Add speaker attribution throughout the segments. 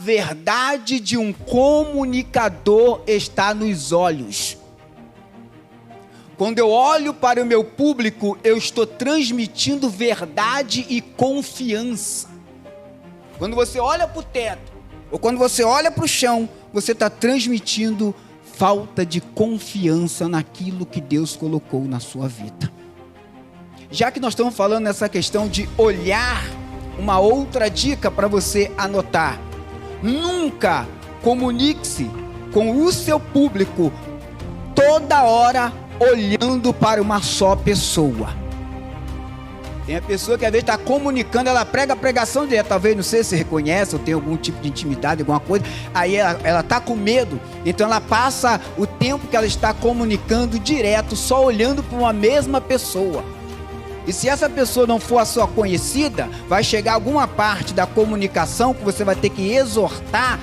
Speaker 1: verdade de um comunicador está nos olhos. Quando eu olho para o meu público, eu estou transmitindo verdade e confiança. Quando você olha para o teto, ou quando você olha para o chão, você está transmitindo falta de confiança naquilo que Deus colocou na sua vida. Já que nós estamos falando nessa questão de olhar, uma outra dica para você anotar: nunca comunique-se com o seu público toda hora olhando para uma só pessoa. Tem a pessoa que às vezes está comunicando, ela prega a pregação dela, talvez, não sei se você reconhece, ou tem algum tipo de intimidade, alguma coisa, aí ela está com medo, então ela passa o tempo que ela está comunicando direto, só olhando para uma mesma pessoa. E se essa pessoa não for a sua conhecida, vai chegar alguma parte da comunicação que você vai ter que exortar,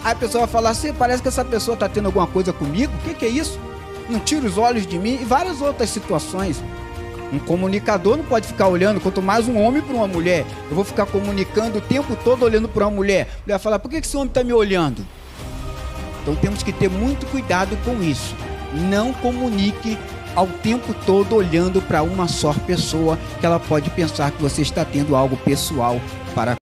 Speaker 1: aí a pessoa vai falar assim: parece que essa pessoa está tendo alguma coisa comigo, o que é isso? Não tira os olhos de mim, e várias outras situações. Um comunicador não pode ficar olhando, quanto mais um homem para uma mulher. Eu vou ficar comunicando o tempo todo olhando para uma mulher. A mulher vai falar: por que esse homem está me olhando? Então temos que ter muito cuidado com isso. Não comunique ao tempo todo olhando para uma só pessoa, que ela pode pensar que você está tendo algo pessoal para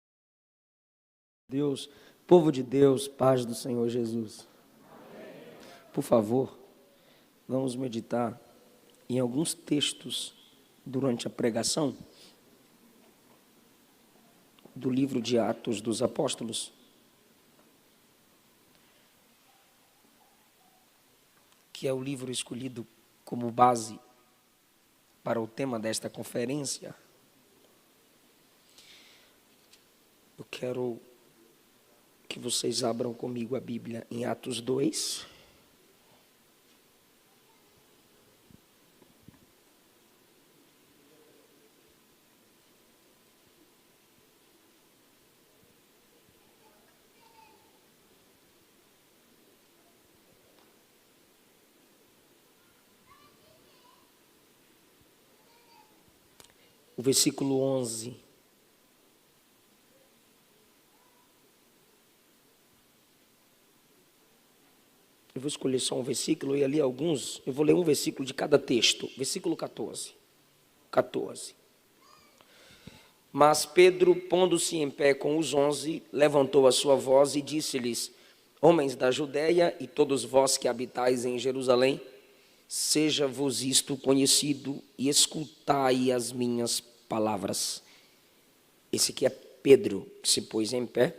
Speaker 2: Deus, povo de Deus, paz do Senhor Jesus. Por favor, vamos meditar em alguns textos durante a pregação do livro de Atos dos Apóstolos, que é o livro escolhido como base para o tema desta conferência. Eu quero que vocês abram comigo a Bíblia em Atos 2. O versículo 11. Eu vou escolher só um versículo e ali alguns, eu vou ler um versículo de cada texto. Versículo 14. Mas Pedro, pondo-se em pé com os 11, levantou a sua voz e disse-lhes: homens da Judéia e todos vós que habitais em Jerusalém, seja-vos isto conhecido e escutai as minhas palavras. Esse aqui é Pedro, que se pôs em pé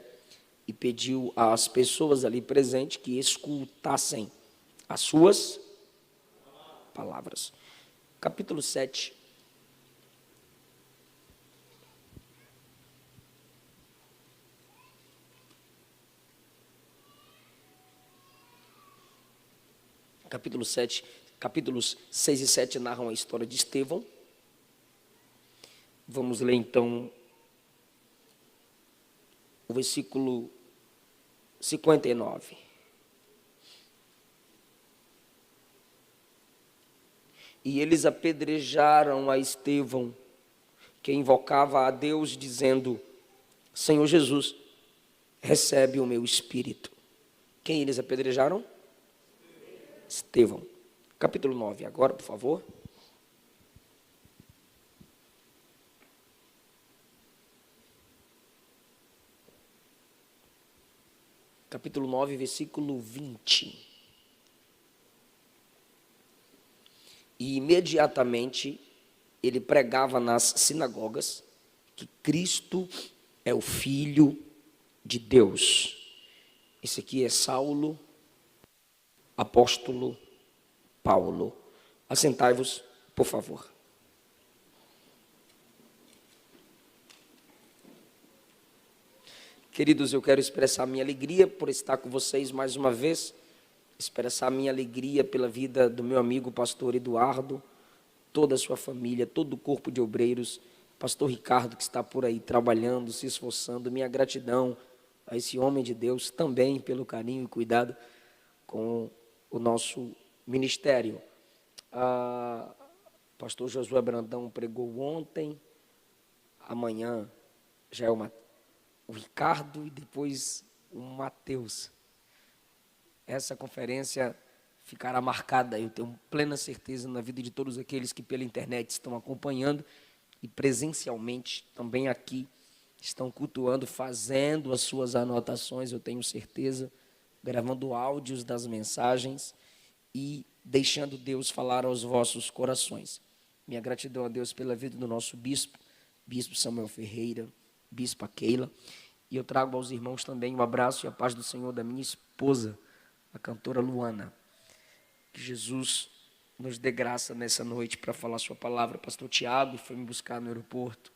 Speaker 2: e pediu às pessoas ali presentes que escutassem as suas palavras. Capítulo 7. Capítulo 7, capítulos 6 e 7 narram a história de Estevão. Vamos ler então o versículo 59. E eles apedrejaram a Estevão, que invocava a Deus, dizendo: Senhor Jesus, recebe o meu espírito. Quem eles apedrejaram? Estevão. Capítulo 9, agora, por favor. Capítulo 9, versículo 20. E imediatamente ele pregava nas sinagogas que Cristo é o Filho de Deus. Esse aqui é Saulo, apóstolo Paulo. Assentai-vos, por favor. Queridos, eu quero expressar minha alegria por estar com vocês mais uma vez, expressar minha alegria pela vida do meu amigo pastor Eduardo, toda a sua família, todo o corpo de obreiros, pastor Ricardo que está por aí trabalhando, se esforçando, minha gratidão a esse homem de Deus também pelo carinho e cuidado com o nosso ministério. Pastor Josué Brandão pregou ontem, amanhã já é o Ricardo e depois o Mateus. Essa conferência ficará marcada, eu tenho plena certeza, na vida de todos aqueles que pela internet estão acompanhando e presencialmente também aqui estão cultuando, fazendo as suas anotações, eu tenho certeza, gravando áudios das mensagens e deixando Deus falar aos vossos corações. Minha gratidão a Deus pela vida do nosso bispo, bispo Samuel Ferreira, bispa Keila, e eu trago aos irmãos também um abraço e a paz do Senhor da minha esposa, a cantora Luana. Que Jesus nos dê graça nessa noite para falar sua palavra. Pastor Tiago foi me buscar no aeroporto.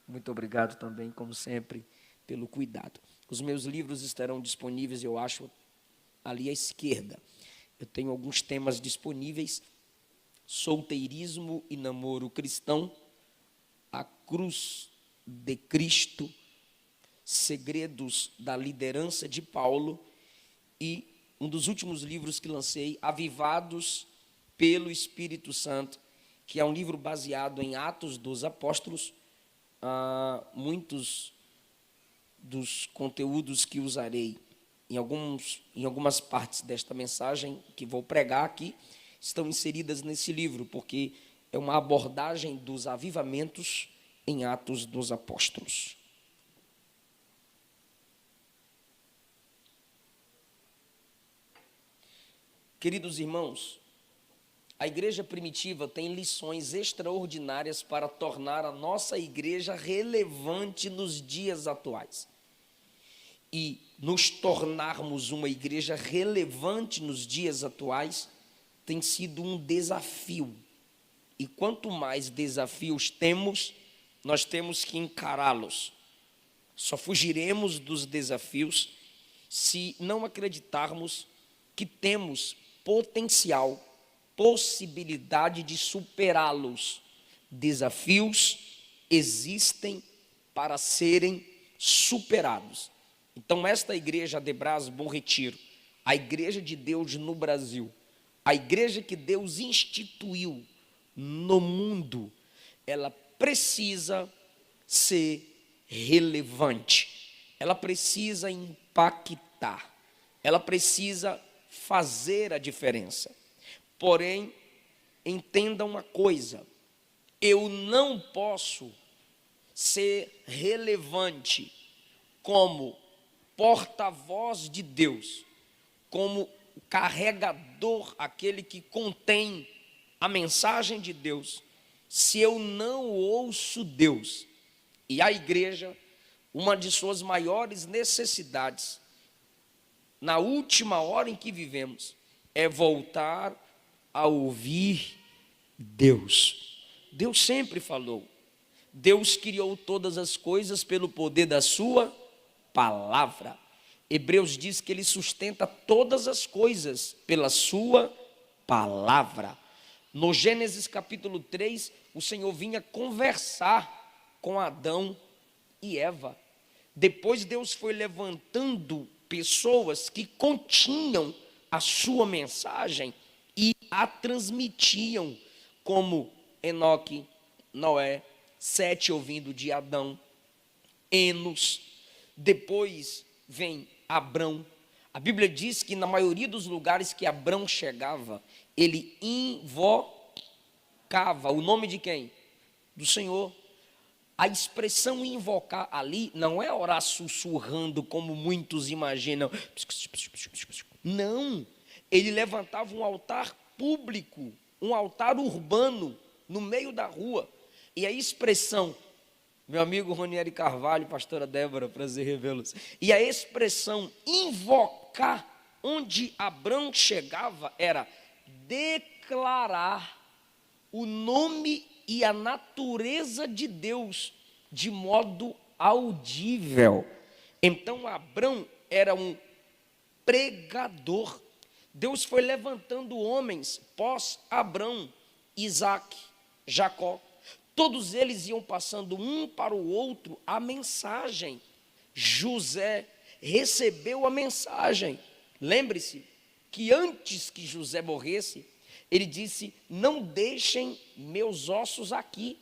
Speaker 2: Muito obrigado também, como sempre, pelo cuidado. Os meus livros estarão disponíveis, eu acho, ali à esquerda. Eu tenho alguns temas disponíveis: solteirismo e namoro cristão, a cruz de Cristo, segredos da liderança de Paulo e um dos últimos livros que lancei, Avivados pelo Espírito Santo, que é um livro baseado em Atos dos Apóstolos. Muitos dos conteúdos que usarei em algumas partes desta mensagem que vou pregar aqui estão inseridas nesse livro, porque é uma abordagem dos avivamentos em Atos dos Apóstolos. Queridos irmãos, a igreja primitiva tem lições extraordinárias para tornar a nossa igreja relevante nos dias atuais. E nos tornarmos uma igreja relevante nos dias atuais tem sido um desafio. E quanto mais desafios temos, nós temos que encará-los. Só fugiremos dos desafios se não acreditarmos que temos potencial, possibilidade de superá-los. Desafios existem para serem superados. Então, esta igreja Adebras Bom Retiro, a igreja de Deus no Brasil, a igreja que Deus instituiu no mundo, ela precisa ser relevante, ela precisa impactar, ela precisa fazer a diferença. Porém, entenda uma coisa: eu não posso ser relevante como porta-voz de Deus, como carregador, aquele que contém a mensagem de Deus, se eu não ouço Deus. E a igreja, uma de suas maiores necessidades, na última hora em que vivemos, é voltar a ouvir Deus. Deus sempre falou. Deus criou todas as coisas pelo poder da sua palavra. Hebreus diz que ele sustenta todas as coisas pela sua palavra. No Gênesis capítulo 3, o Senhor vinha conversar com Adão e Eva. Depois Deus foi levantando pessoas que continham a sua mensagem e a transmitiam, como Enoque, Noé, Sete ouvindo de Adão, Enos. Depois vem Abrão. A Bíblia diz que na maioria dos lugares que Abrão chegava, ele invocava o nome de quem? Do Senhor. A expressão invocar ali não é orar sussurrando como muitos imaginam. Não, ele levantava um altar público, um altar urbano no meio da rua. E a expressão, meu amigo Ronieri Carvalho, pastora Débora, prazer revê-los. E a expressão invocar, onde Abrão chegava, era declarar o nome e a natureza de Deus de modo audível. Então Abrão era um pregador. Deus foi levantando homens pós Abrão, Isaac, Jacó. Todos eles iam passando um para o outro a mensagem. José recebeu a mensagem. Lembre-se que antes que José morresse, ele disse: não deixem meus ossos aqui,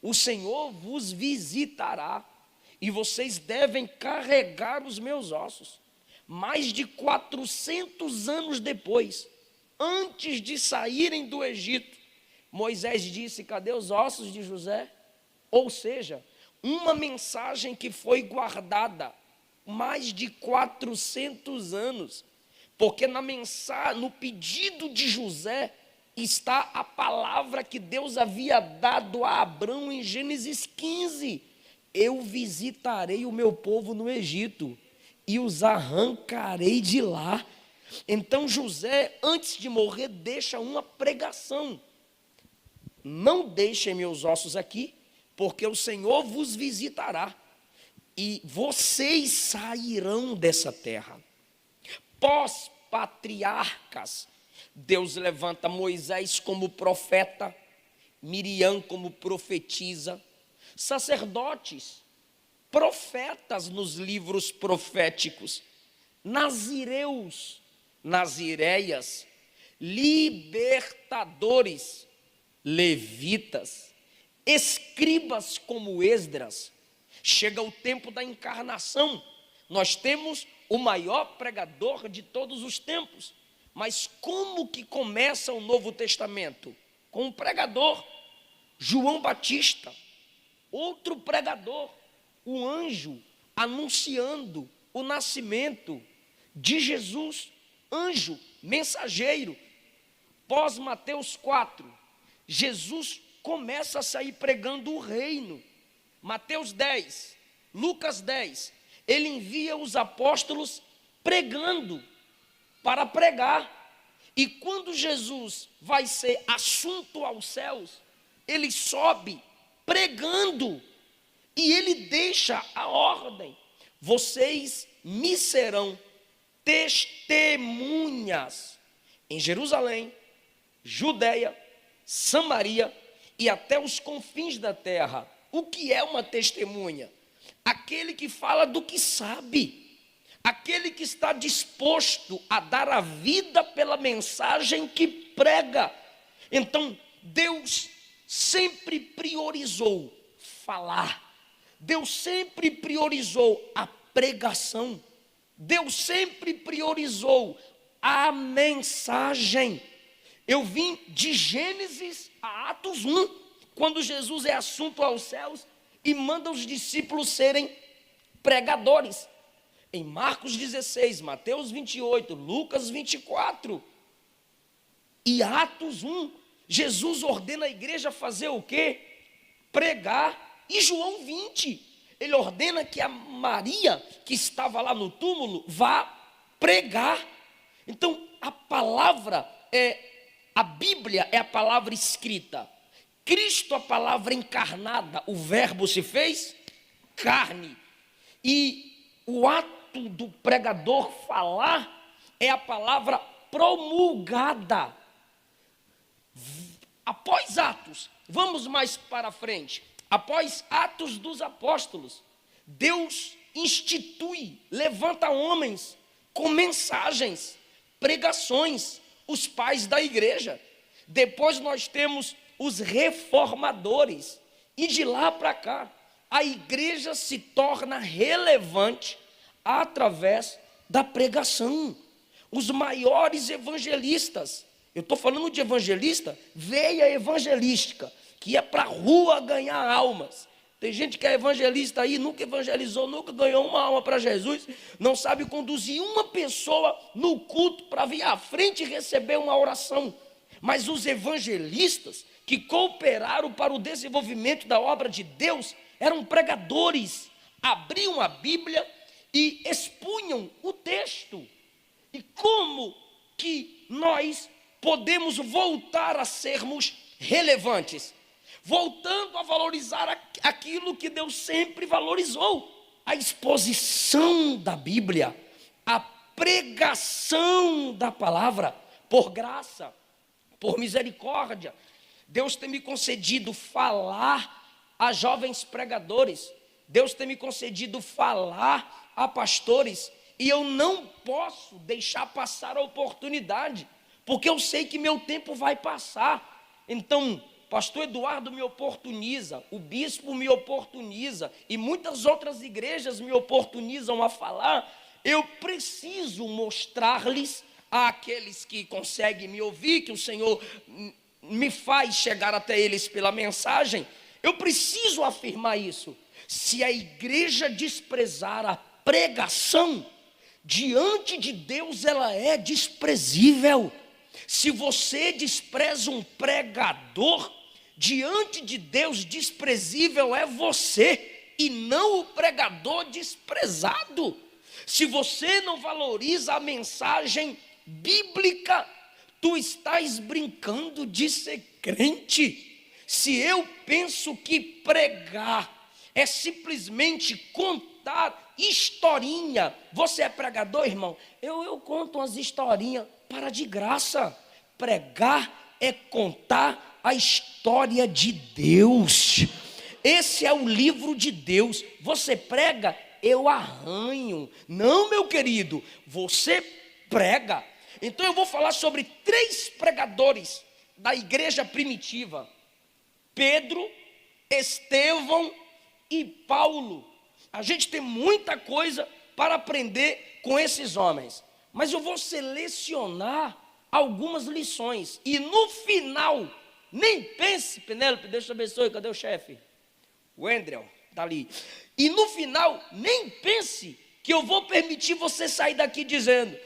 Speaker 2: o Senhor vos visitará, e vocês devem carregar os meus ossos. mais de 400 anos depois, antes de saírem do Egito, Moisés disse: cadê os ossos de José? Ou seja, uma mensagem que foi guardada mais de 400 anos, porque no pedido de José está a palavra que Deus havia dado a Abrão em Gênesis 15: eu visitarei o meu povo no Egito e os arrancarei de lá. Então José, antes de morrer, deixa uma pregação: não deixem meus ossos aqui, porque o Senhor vos visitará e vocês sairão dessa terra. Pós-patriarcas, Deus levanta Moisés como profeta, Miriam como profetisa, sacerdotes, profetas nos livros proféticos, nazireus, nazireias, libertadores, levitas, escribas como Esdras. Chega o tempo da encarnação, nós temos o maior pregador de todos os tempos. Mas como que começa o Novo Testamento? Com um pregador, João Batista, outro pregador, o anjo anunciando o nascimento de Jesus, anjo, mensageiro. Pós Mateus 4, Jesus começa a sair pregando o reino. Mateus 10, Lucas 10, ele envia os apóstolos pregando, para pregar. E quando Jesus vai ser assunto aos céus, ele sobe pregando, e ele deixa a ordem: vocês me serão testemunhas em Jerusalém, Judeia, Samaria e até os confins da terra. O que é uma testemunha? Aquele que fala do que sabe, aquele que está disposto a dar a vida pela mensagem que prega. Então, Deus sempre priorizou falar, Deus sempre priorizou a pregação, Deus sempre priorizou a mensagem. Eu vim de Gênesis a Atos 1, quando Jesus é assunto aos céus e manda os discípulos serem pregadores. Em Marcos 16, Mateus 28, Lucas 24 e Atos 1, Jesus ordena a igreja fazer o quê? Pregar. E João 20, ele ordena que a Maria, que estava lá no túmulo, vá pregar. Então, a palavra a Bíblia é a palavra escrita, Cristo a palavra encarnada, o verbo se fez carne, e o ato do pregador falar é a palavra promulgada. Após Atos, vamos mais para frente, após Atos dos Apóstolos, Deus institui, levanta homens com mensagens, pregações, os pais da igreja. Depois nós temos os reformadores, e de lá para cá, a igreja se torna relevante através da pregação. Os maiores evangelistas, eu estou falando de evangelista, veia evangelística, que é para a rua ganhar almas. Tem gente que é evangelista aí, nunca evangelizou, nunca ganhou uma alma para Jesus, não sabe conduzir uma pessoa no culto para vir à frente e receber uma oração. Mas os evangelistas que cooperaram para o desenvolvimento da obra de Deus eram pregadores, abriam a Bíblia e expunham o texto. E como que nós podemos voltar a sermos relevantes? Voltando a valorizar aquilo que Deus sempre valorizou: a exposição da Bíblia, a pregação da palavra. Por graça, por misericórdia, Deus tem me concedido falar a jovens pregadores, Deus tem me concedido falar a pastores, e eu não posso deixar passar a oportunidade, porque eu sei que meu tempo vai passar. Então, pastor Eduardo me oportuniza, o bispo me oportuniza, e muitas outras igrejas me oportunizam a falar. eu preciso mostrar-lhes, àqueles que conseguem me ouvir, que o Senhor me faz chegar até eles pela mensagem, eu preciso afirmar isso. Se a igreja desprezar a pregação, diante de Deus ela é desprezível. Se você despreza um pregador, diante de Deus desprezível é você, e não o pregador desprezado. Se você não valoriza a mensagem bíblica, tu estás brincando de ser crente. Se eu penso que pregar é simplesmente contar historinha, você é pregador, irmão? Eu conto umas historinhas para de graça. Pregar é contar a história de Deus. Esse é o livro de Deus. Você prega, eu arranho. Não, meu querido, você prega. Então eu vou falar sobre 3 pregadores da igreja primitiva: Pedro, Estevão e Paulo. A gente tem muita coisa para aprender com esses homens, mas eu vou selecionar algumas lições, e no final, nem pense, Penélope, Deus te abençoe, cadê o chefe? O Wendel, está ali. E no final, nem pense que eu vou permitir você sair daqui dizendo: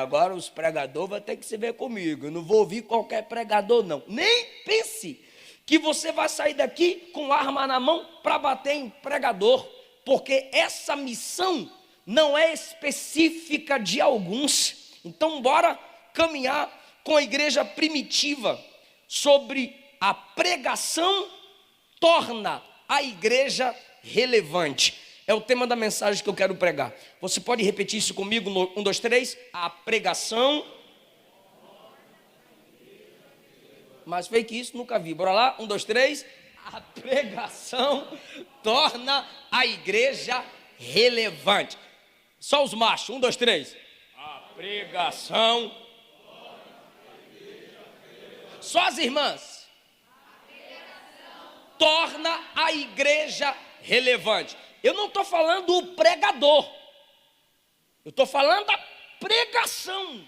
Speaker 2: agora os pregadores vão ter que se ver comigo, eu não vou ouvir qualquer pregador não. Nem pense que você vai sair daqui com arma na mão para bater em pregador, porque essa missão não é específica de alguns. Então bora caminhar com a igreja primitiva sobre a pregação torna a igreja relevante. É o tema da mensagem que eu quero pregar. Você pode repetir isso comigo no 1, 2, 3? A pregação. Mais feio que isso, nunca vi. Bora lá, 1, 2, 3. A pregação torna a igreja relevante. Só os machos, 1, 2, 3. A pregação. Só as irmãs. Torna a igreja relevante. Eu não estou falando o pregador, eu estou falando da pregação.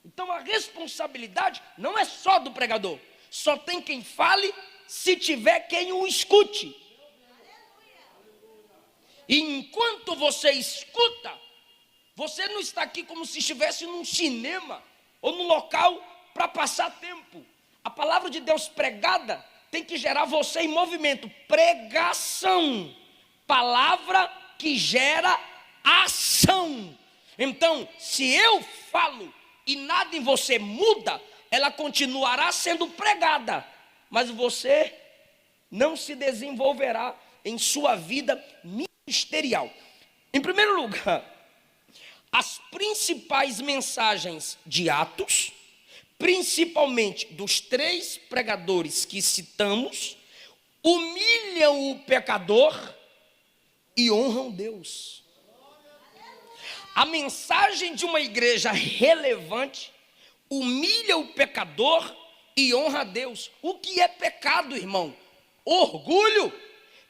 Speaker 2: Então a responsabilidade não é só do pregador, só tem quem fale se tiver quem o escute. E enquanto você escuta, você não está aqui como se estivesse num cinema ou num local para passar tempo. A palavra de Deus pregada tem que gerar você em movimento. Pregação, palavra que gera ação. Então, se eu falo e nada em você muda, ela continuará sendo pregada, mas você não se desenvolverá em sua vida ministerial. Em primeiro lugar, as principais mensagens de Atos, principalmente dos 3 pregadores que citamos, humilham o pecador e honram Deus. A mensagem de uma igreja relevante humilha o pecador e honra Deus. O que é pecado, irmão? Orgulho.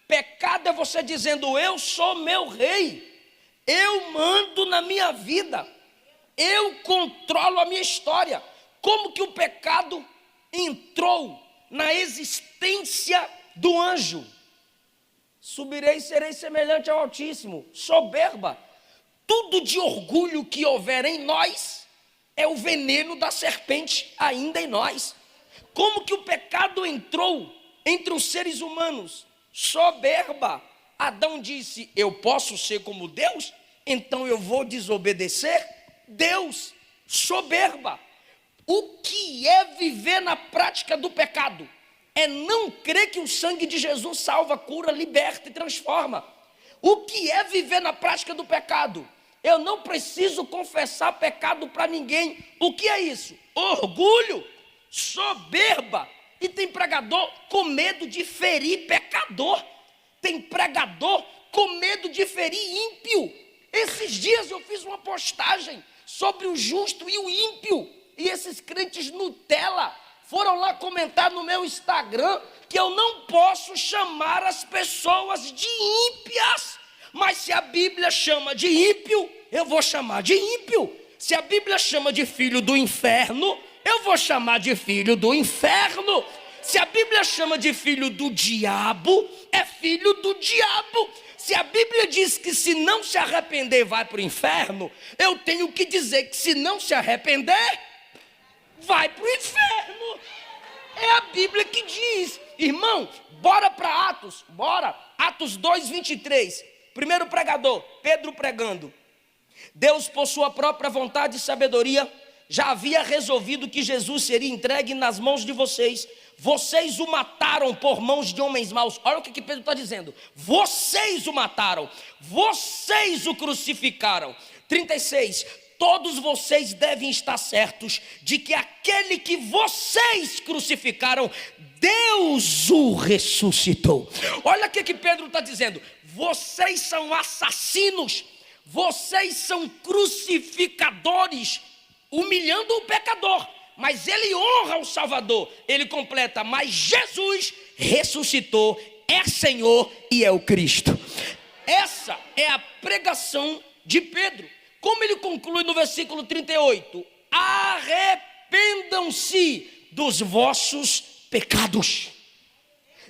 Speaker 2: Pecado é você dizendo: eu sou meu rei, eu mando na minha vida, eu controlo a minha história. Como que o pecado entrou na existência do anjo? Subirei e serei semelhante ao Altíssimo. Soberba. Tudo de orgulho que houver em nós é o veneno da serpente ainda em nós. Como que o pecado entrou entre os seres humanos? Soberba. Adão disse: eu posso ser como Deus, então eu vou desobedecer Deus. Soberba. O que é viver na prática do pecado? É não crer que o sangue de Jesus salva, cura, liberta e transforma. O que é viver na prática do pecado? Eu não preciso confessar pecado para ninguém. O que é isso? Orgulho, soberba. E tem pregador com medo de ferir pecador. Tem pregador com medo de ferir ímpio. Esses dias eu fiz uma postagem sobre o justo e o ímpio. E esses crentes Nutella foram lá comentar no meu Instagram que eu não posso chamar as pessoas de ímpias, Mas se a Bíblia chama de ímpio, eu vou chamar de ímpio. Se a Bíblia chama de filho do inferno, eu vou chamar de filho do inferno. Se a Bíblia chama de filho do diabo, é filho do diabo. Se a Bíblia diz que se não se arrepender vai para o inferno, eu tenho que dizer que se não se arrepender, vai para o inferno. É a Bíblia que diz. Irmão, bora para Atos, bora. Atos 2:23. Primeiro pregador, Pedro pregando. Deus, por sua própria vontade e sabedoria, já havia resolvido que Jesus seria entregue nas mãos de vocês. Vocês o mataram por mãos de homens maus. Olha o que Pedro está dizendo. Vocês o mataram. Vocês o crucificaram. 36. Todos vocês devem estar certos de que aquele que vocês crucificaram, Deus o ressuscitou. Olha o que Pedro está dizendo. Vocês são assassinos. Vocês são crucificadores, humilhando o pecador. Mas ele honra o Salvador. Ele completa, mas Jesus ressuscitou, é Senhor e é o Cristo. Essa é a pregação de Pedro. Como ele conclui no versículo 38? Arrependam-se dos vossos pecados.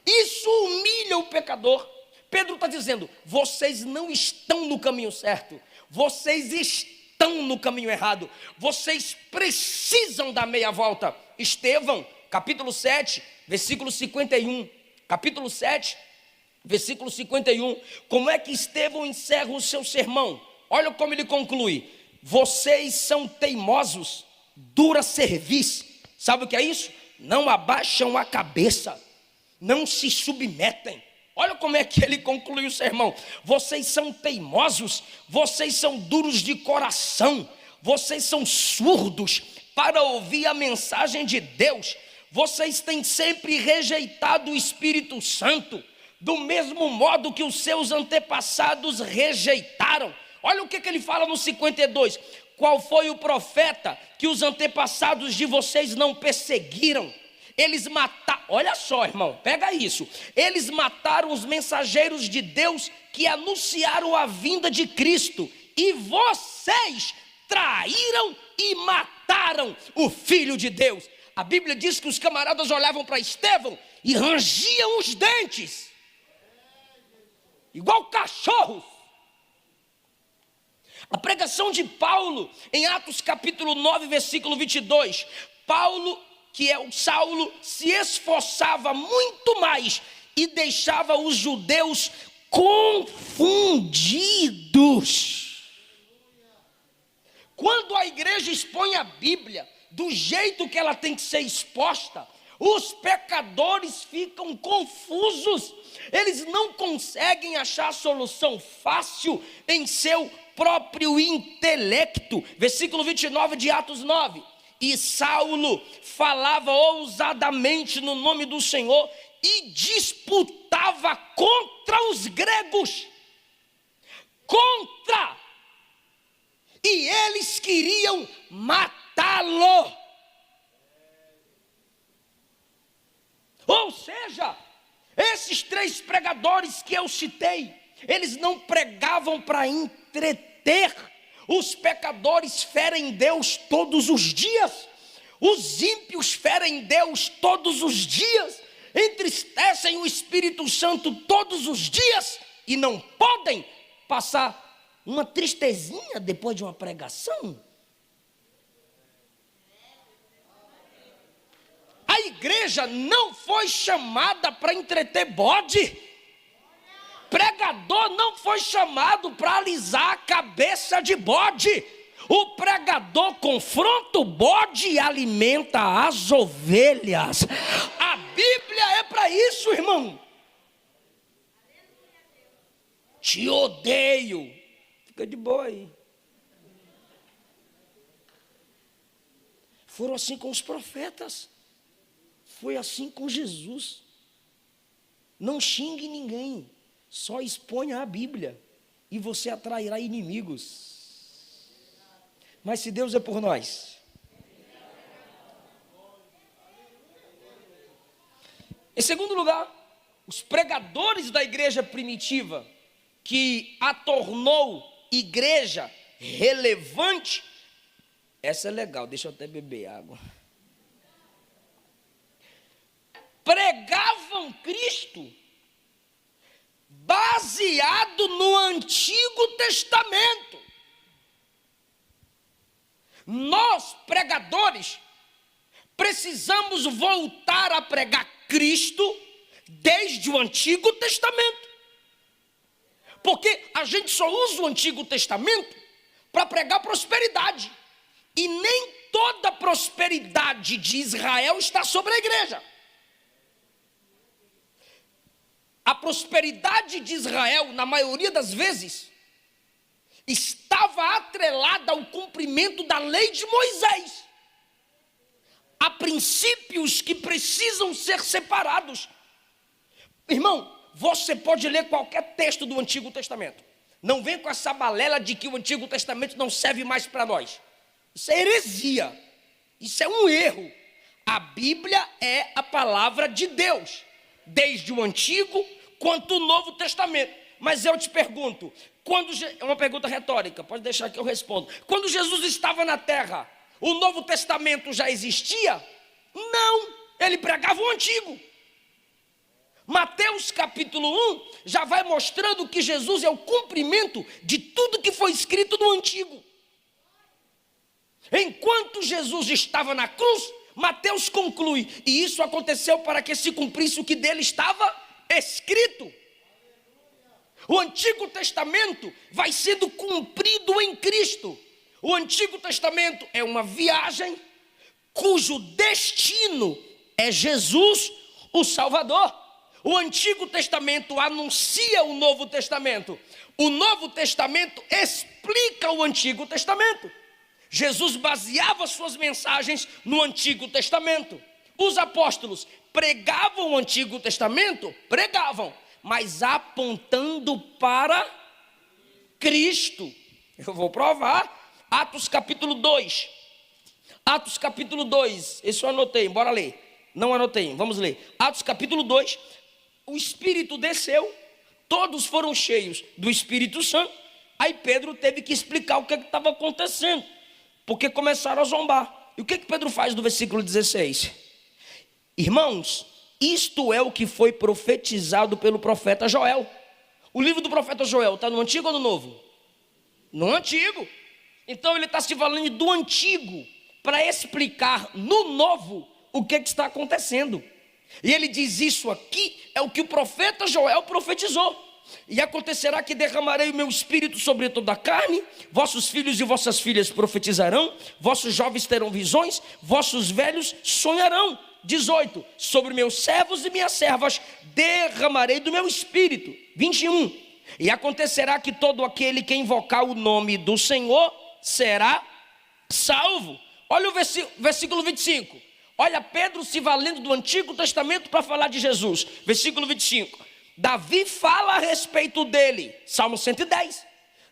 Speaker 2: Isso humilha o pecador. Pedro está dizendo, vocês não estão no caminho certo. Vocês estão no caminho errado. Vocês precisam dar meia volta. Estevão, capítulo 7, versículo 51. Capítulo 7, versículo 51. Como é que Estevão encerra o seu sermão? Olha como ele conclui. Vocês são teimosos, dura cerviz. Sabe o que é isso? Não abaixam a cabeça, não se submetem. Olha como é que ele conclui o sermão. Vocês são teimosos, vocês são duros de coração, vocês são surdos para ouvir a mensagem de Deus. Vocês têm sempre rejeitado o Espírito Santo, do mesmo modo que os seus antepassados rejeitaram. Olha o que ele fala no 52. Qual foi o profeta que os antepassados de vocês não perseguiram? Eles mataram, olha só, irmão, pega isso. Eles mataram os mensageiros de Deus que anunciaram a vinda de Cristo. E vocês traíram e mataram o Filho de Deus. A Bíblia diz que os camaradas olhavam para Estevão e rangiam os dentes, igual cachorros. A pregação de Paulo, em Atos capítulo 9, versículo 22. Paulo, que é o Saulo, se esforçava muito mais e deixava os judeus confundidos. Quando a igreja expõe a Bíblia do jeito que ela tem que ser exposta, os pecadores ficam confusos. Eles não conseguem achar solução fácil em seu próprio intelecto. Versículo 29 de Atos 9. E Saulo falava ousadamente no nome do Senhor e disputava contra os gregos. E eles queriam matá-lo. Ou seja, esses três pregadores que eu citei, eles não pregavam para entreter. Os pecadores ferem Deus todos os dias. Os ímpios ferem Deus todos os dias. Entristecem o Espírito Santo todos os dias. E não podem passar uma tristezinha depois de uma pregação. A igreja não foi chamada para entreter bode. Pregador não foi chamado para alisar a cabeça de bode. O pregador confronta o bode e alimenta as ovelhas. A Bíblia é para isso, irmão. Te odeio. Fica de boa aí. Foram assim com os profetas. Foi assim com Jesus. Não xingue ninguém. Só exponha a Bíblia e você atrairá inimigos. Mas se Deus é por nós. Em segundo lugar, os pregadores da igreja primitiva que a tornou igreja relevante, essa é legal, deixa eu até beber água. Pregavam Cristo baseado no Antigo Testamento. Nós, pregadores, precisamos voltar a pregar Cristo desde o Antigo Testamento. Porque a gente só usa o Antigo Testamento para pregar prosperidade. E nem toda a prosperidade de Israel está sobre a igreja. A prosperidade de Israel, na maioria das vezes, estava atrelada ao cumprimento da lei de Moisés. Há princípios que precisam ser separados. Irmão, você pode ler qualquer texto do Antigo Testamento. Não vem com essa balela de que o Antigo Testamento não serve mais para nós. Isso é heresia. Isso é um erro. A Bíblia é a palavra de Deus, desde o Antigo quanto o Novo Testamento. Mas eu te pergunto, é uma pergunta retórica, pode deixar que eu respondo. Quando Jesus estava na terra, o Novo Testamento já existia? Não, ele pregava o Antigo. Mateus capítulo 1 já vai mostrando que Jesus é o cumprimento de tudo que foi escrito no Antigo. Enquanto Jesus estava na cruz, Mateus conclui, e isso aconteceu para que se cumprisse o que dele estava escrito. O Antigo Testamento vai sendo cumprido em Cristo. O Antigo Testamento é uma viagem cujo destino é Jesus, o Salvador. O Antigo Testamento anuncia o Novo Testamento. O Novo Testamento explica o Antigo Testamento. Jesus baseava suas mensagens no Antigo Testamento. Os apóstolos pregavam o Antigo Testamento? Pregavam, mas apontando para Cristo. Eu vou provar. Atos capítulo 2. Atos capítulo 2. Esse eu anotei, bora ler. Não anotei, vamos ler. Atos capítulo 2. O Espírito desceu, todos foram cheios do Espírito Santo. Aí Pedro teve que explicar o que estava acontecendo, porque começaram a zombar. E o que Pedro faz no versículo 16? Irmãos, isto é o que foi profetizado pelo profeta Joel. O livro do profeta Joel está no Antigo ou no Novo? No Antigo. Então ele está se valendo do Antigo para explicar no Novo o que está acontecendo. E ele diz: isso aqui é o que o profeta Joel profetizou. E acontecerá que derramarei o meu espírito sobre toda a carne, vossos filhos e vossas filhas profetizarão, vossos jovens terão visões, vossos velhos sonharão. 18, sobre meus servos e minhas servas derramarei do meu espírito. 21, e acontecerá que todo aquele que invocar o nome do Senhor será salvo. Olha o versículo 25. Olha Pedro se valendo do Antigo Testamento para falar de Jesus. Versículo 25. Davi fala a respeito dele. Salmo 110.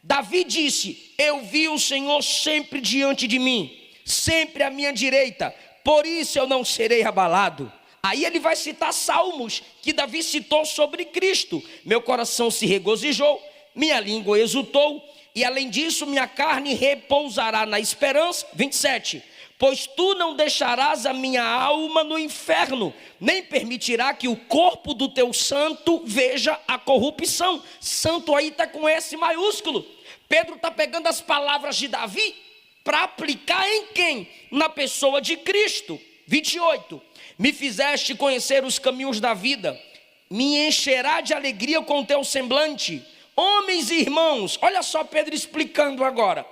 Speaker 2: Davi disse: eu vi o Senhor sempre diante de mim, sempre à minha direita, por isso eu não serei abalado. Aí ele vai citar salmos que Davi citou sobre Cristo. Meu coração se regozijou, minha língua exultou, e além disso minha carne repousará na esperança. 27. Pois tu não deixarás a minha alma no inferno, nem permitirá que o corpo do teu santo veja a corrupção. Santo aí está com S maiúsculo. Pedro está pegando as palavras de Davi para aplicar em quem? Na pessoa de Cristo. 28. Me fizeste conhecer os caminhos da vida, me encherá de alegria com o teu semblante. Homens e irmãos, olha só Pedro explicando agora.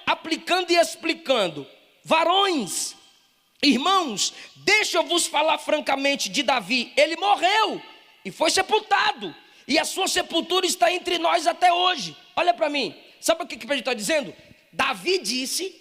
Speaker 2: Aplicando e explicando. Varões, irmãos, deixa eu vos falar francamente de Davi. Ele morreu e foi sepultado, e a sua sepultura está entre nós até hoje. Olha para mim, sabe o que Pedro está dizendo? Davi disse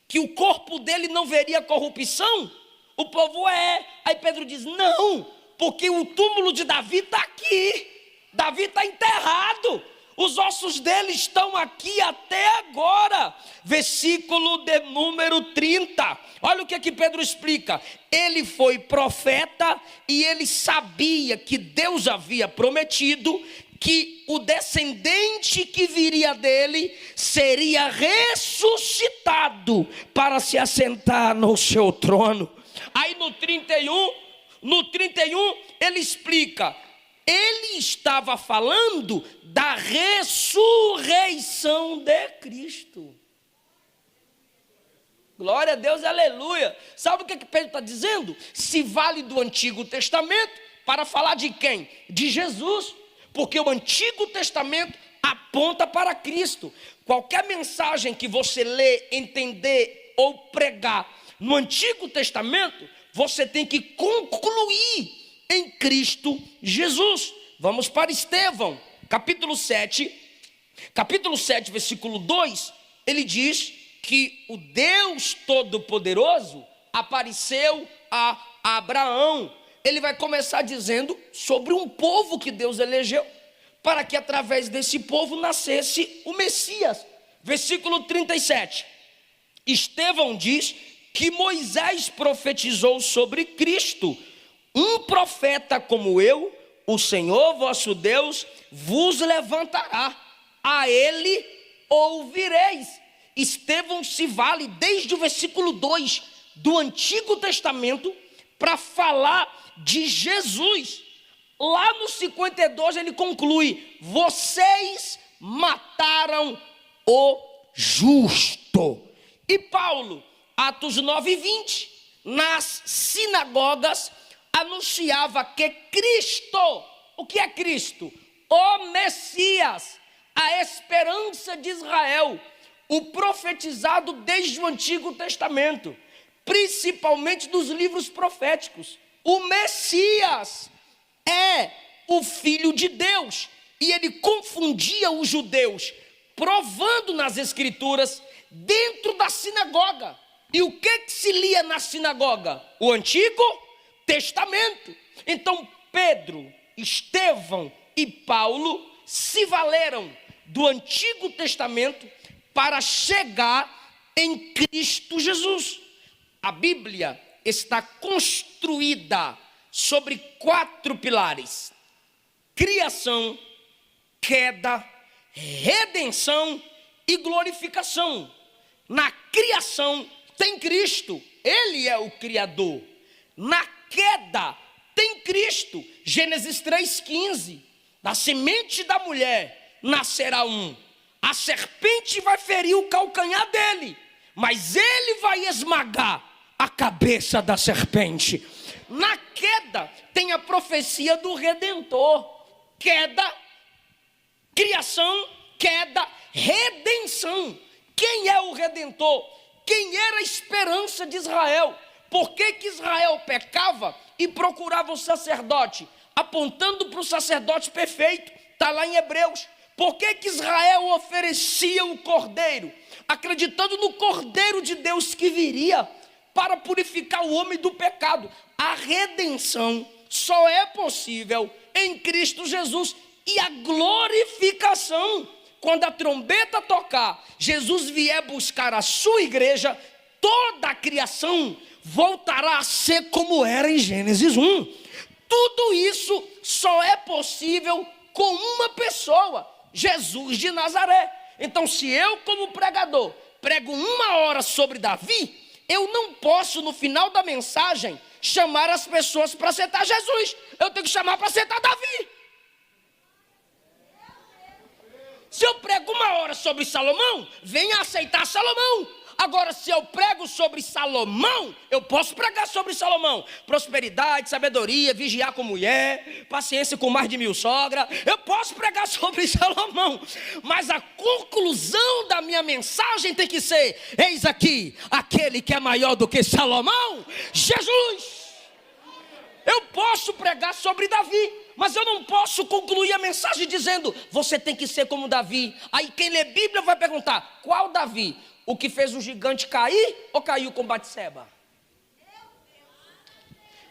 Speaker 2: que o corpo dele não veria corrupção. O povo aí Pedro diz: não, porque o túmulo de Davi está aqui. Davi está enterrado. Os ossos dele estão aqui até agora. Versículo de número 30. Olha o que Pedro explica. Ele foi profeta e ele sabia que Deus havia prometido que o descendente que viria dele seria ressuscitado para se assentar no seu trono. Aí no 31 ele explica, ele estava falando da ressurreição de Cristo. Glória a Deus, aleluia. Sabe o que Pedro está dizendo? Se vale do Antigo Testamento para falar de quem? De Jesus. Porque o Antigo Testamento aponta para Cristo. Qualquer mensagem que você lê, entender ou pregar no Antigo Testamento, você tem que concluir em Cristo Jesus. Vamos para Estevão, capítulo 7, versículo 2, ele diz que o Deus Todo-Poderoso apareceu a Abraão. Ele vai começar dizendo sobre um povo que Deus elegeu, para que através desse povo nascesse o Messias. Versículo 37, Estevão diz que Moisés profetizou sobre Cristo, um profeta como eu, o Senhor vosso Deus vos levantará, a ele ouvireis. Estevão se vale desde o versículo 2 do Antigo Testamento para falar de Jesus. Lá no 52 ele conclui: vocês mataram o justo. E Paulo, Atos 9:20, nas sinagogas anunciava que Cristo, o que é Cristo? O Messias, a esperança de Israel, o profetizado desde o Antigo Testamento, principalmente dos livros proféticos. O Messias é o Filho de Deus, e ele confundia os judeus, provando nas Escrituras, dentro da sinagoga. E o que se lia na sinagoga? O Antigo Testamento. Então Pedro, Estevão e Paulo se valeram do Antigo Testamento para chegar em Cristo Jesus. A Bíblia está construída sobre 4 pilares: criação, queda, redenção e glorificação. Na criação tem Cristo, Ele é o Criador. Na queda tem Cristo, Gênesis 3,15, da semente da mulher nascerá um, a serpente vai ferir o calcanhar dele, mas ele vai esmagar a cabeça da serpente. Na queda tem a profecia do Redentor. Queda, criação, queda, redenção. Quem é o Redentor? Quem era a esperança de Israel? Por que Israel pecava e procurava o sacerdote? Apontando para o sacerdote perfeito, está lá em Hebreus. Por que Israel oferecia o cordeiro? Acreditando no cordeiro de Deus que viria para purificar o homem do pecado. A redenção só é possível em Cristo Jesus. E a glorificação, quando a trombeta tocar, Jesus vier buscar a sua igreja, toda a criação voltará a ser como era em Gênesis 1. Tudo isso só é possível com uma pessoa, Jesus de Nazaré. Então, se eu, como pregador, prego 1 hora sobre Davi, eu não posso, no final da mensagem, chamar as pessoas para aceitar Jesus. Eu tenho que chamar para aceitar Davi. Se eu prego 1 hora sobre Salomão, venha aceitar Salomão. Agora, se eu prego sobre Salomão, eu posso pregar sobre Salomão. Prosperidade, sabedoria, vigiar com mulher, paciência com mais de 1000 sogras. Eu posso pregar sobre Salomão. Mas a conclusão da minha mensagem tem que ser: eis aqui aquele que é maior do que Salomão, Jesus. Eu posso pregar sobre Davi, mas eu não posso concluir a mensagem dizendo: você tem que ser como Davi. Aí quem lê Bíblia vai perguntar: qual Davi? O que fez o gigante cair ou caiu com Batseba?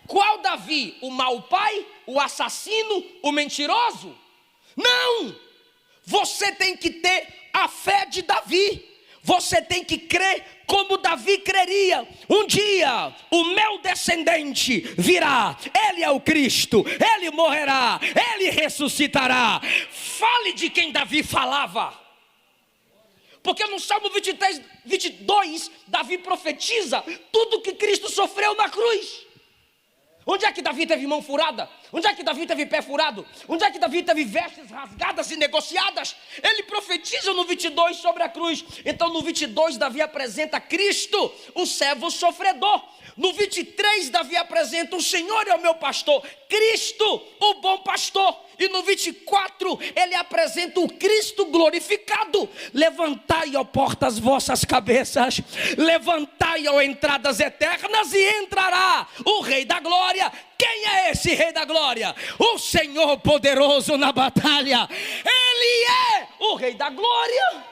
Speaker 2: Qual Davi? O mau pai? O assassino? O mentiroso? Não! Você tem que ter a fé de Davi. Você tem que crer como Davi creria. Um dia o meu descendente virá. Ele é o Cristo. Ele morrerá. Ele ressuscitará. fale de quem Davi falava. Porque no Salmo 23, 22, Davi profetiza tudo que Cristo sofreu na cruz. Onde é que Davi teve mão furada? Onde é que Davi teve pé furado? Onde é que Davi teve vestes rasgadas e negociadas? Ele profetiza no 22 sobre a cruz. Então no 22 Davi apresenta Cristo, o servo sofredor. No 23 Davi apresenta o Senhor é o meu pastor, Cristo, o bom pastor. E no 24 ele apresenta o Cristo glorificado. Levantai, ó portas, vossas cabeças, levantai, ó entradas eternas, e entrará o Rei da Glória. Quem é esse Rei da Glória? O Senhor poderoso na batalha. Ele é o Rei da Glória.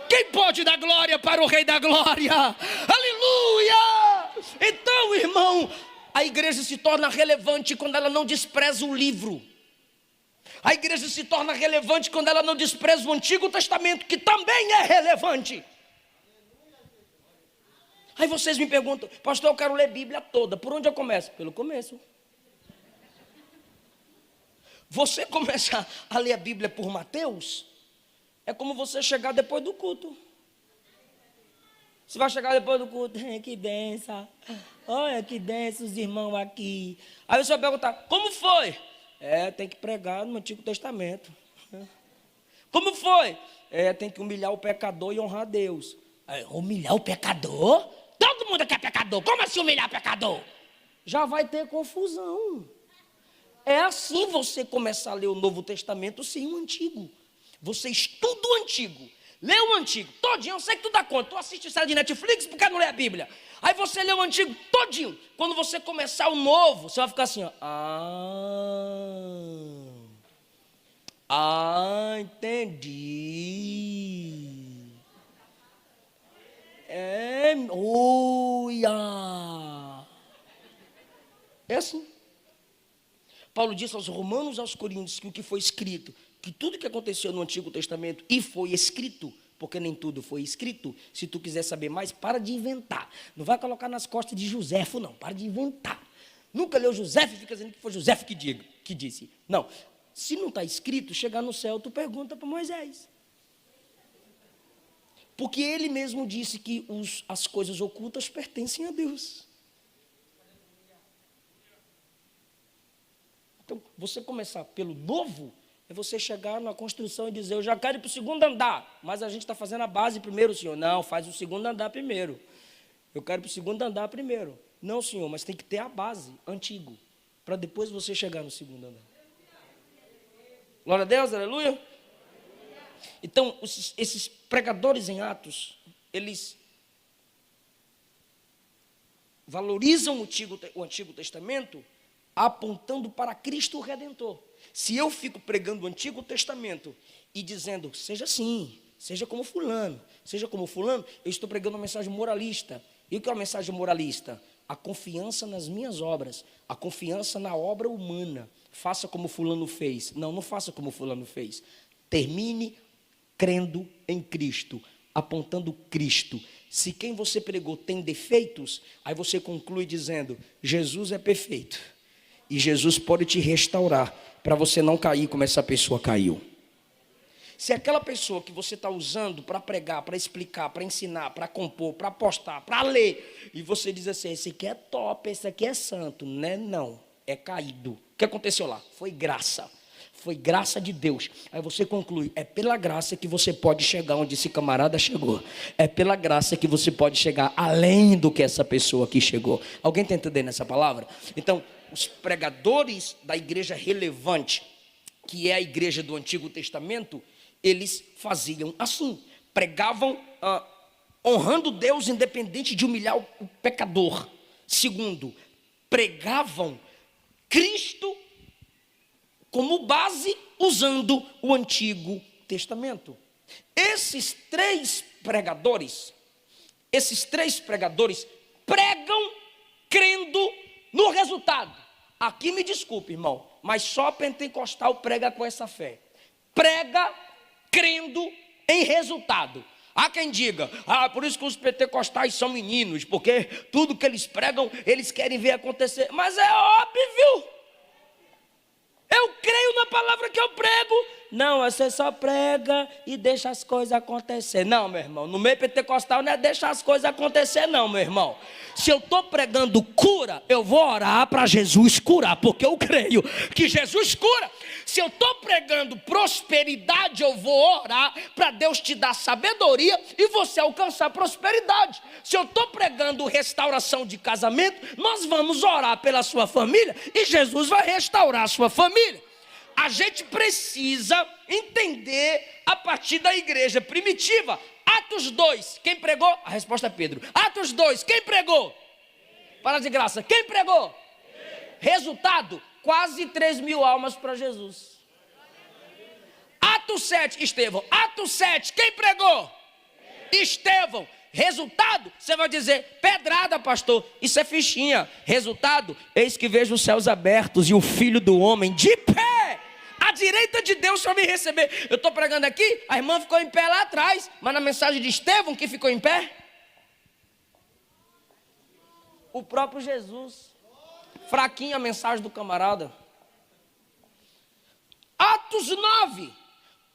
Speaker 2: Quem pode dar glória para o Rei da Glória? Aleluia! Então, irmão, a igreja se torna relevante quando ela não despreza o livro. A igreja se torna relevante quando ela não despreza o Antigo Testamento, que também é relevante. Aí vocês me perguntam, pastor, eu quero ler a Bíblia toda. Por onde eu começo? Pelo começo. Você começa a ler a Bíblia por Mateus, é como você chegar depois do culto. Você vai chegar depois do culto, que benção. Olha que benção os irmãos aqui. Aí você vai perguntar, como foi? Tem que pregar no Antigo Testamento. Como foi? Tem que humilhar o pecador e honrar a Deus. Humilhar o pecador? Todo mundo quer pecador. Como assim humilhar o pecador? Já vai ter confusão. É assim você começar a ler o Novo Testamento sem o Antigo. Você estuda o Antigo, lê o Antigo todinho. Eu sei que tu dá conta, tu assiste série de Netflix porque não lê a Bíblia. Aí você lê o Antigo todinho. Quando você começar o Novo, você vai ficar assim, ó. Entendi. É assim. Paulo disse aos Romanos e aos Coríntios que o que foi escrito, que tudo que aconteceu no Antigo Testamento e foi escrito, porque nem tudo foi escrito. Se tu quiser saber mais, para de inventar. Não vai colocar nas costas de Josefo, não. Para de inventar. Nunca leu Josefo e fica dizendo que foi Josefo que disse. Não. Se não está escrito, chegar no céu, tu pergunta para Moisés. Porque ele mesmo disse que as coisas ocultas pertencem a Deus. Então, você começar pelo novo, é você chegar na construção e dizer, eu já quero ir para o segundo andar, mas a gente está fazendo a base primeiro, senhor. Não, faz o segundo andar primeiro. Eu quero ir para o segundo andar primeiro. Não, senhor, mas tem que ter a base, antigo, para depois você chegar no segundo andar. Glória a Deus, aleluia. Então, esses pregadores em Atos, eles valorizam o Antigo Testamento, apontando para Cristo Redentor. Se eu fico pregando o Antigo Testamento e dizendo, seja assim, seja como fulano, eu estou pregando uma mensagem moralista. E o que é uma mensagem moralista? A confiança nas minhas obras, a confiança na obra humana. Faça como fulano fez. Não faça como fulano fez. Termine crendo em Cristo, apontando Cristo. Se quem você pregou tem defeitos, aí você conclui dizendo, Jesus é perfeito. E Jesus pode te restaurar, para você não cair como essa pessoa caiu. Se aquela pessoa que você está usando para pregar, para explicar, para ensinar, para compor, para postar, para ler, e você diz assim, esse aqui é top, esse aqui é santo, né? Não, é caído. O que aconteceu lá? Foi graça de Deus. Aí você conclui, é pela graça que você pode chegar onde esse camarada chegou. É pela graça que você pode chegar além do que essa pessoa aqui chegou. Alguém está entendendo essa palavra? Então, os pregadores da igreja relevante, que é a igreja do Antigo Testamento, eles faziam assim, pregavam honrando Deus independente de humilhar o pecador. Segundo, pregavam Cristo como base usando o Antigo Testamento. Esses três pregadores pregam crendo no resultado. Aqui me desculpe, irmão, mas só pentecostal prega com essa fé. Prega crendo em resultado. Há quem diga, por isso que os pentecostais são meninos, porque tudo que eles pregam, eles querem ver acontecer. Mas é óbvio. Eu creio na palavra palavra que eu prego. Não, você só prega e deixa as coisas acontecer. Não, meu irmão, no meio pentecostal não é deixar as coisas acontecer não, meu irmão. Se eu estou pregando cura, eu vou orar para Jesus curar, porque eu creio que Jesus cura. Se eu estou pregando prosperidade, eu vou orar para Deus te dar sabedoria e você alcançar prosperidade. Se eu estou pregando restauração de casamento, nós vamos orar pela sua família e Jesus vai restaurar a sua família. A gente precisa entender a partir da igreja primitiva. Atos 2, quem pregou? A resposta é Pedro. Atos 2, quem pregou? Para de graça, quem pregou? Resultado, quase 3.000 almas para Jesus. Atos 7, Estevão. Atos 7, quem pregou? Estevão. Resultado, você vai dizer, pedrada, pastor, isso é fichinha. Resultado, eis que vejo os céus abertos e o Filho do Homem de pé, à direita de Deus para me receber. Eu estou pregando aqui, a irmã ficou em pé lá atrás, mas na mensagem de Estevão, que ficou em pé? O próprio Jesus. Fraquinha a mensagem do camarada. Atos 9,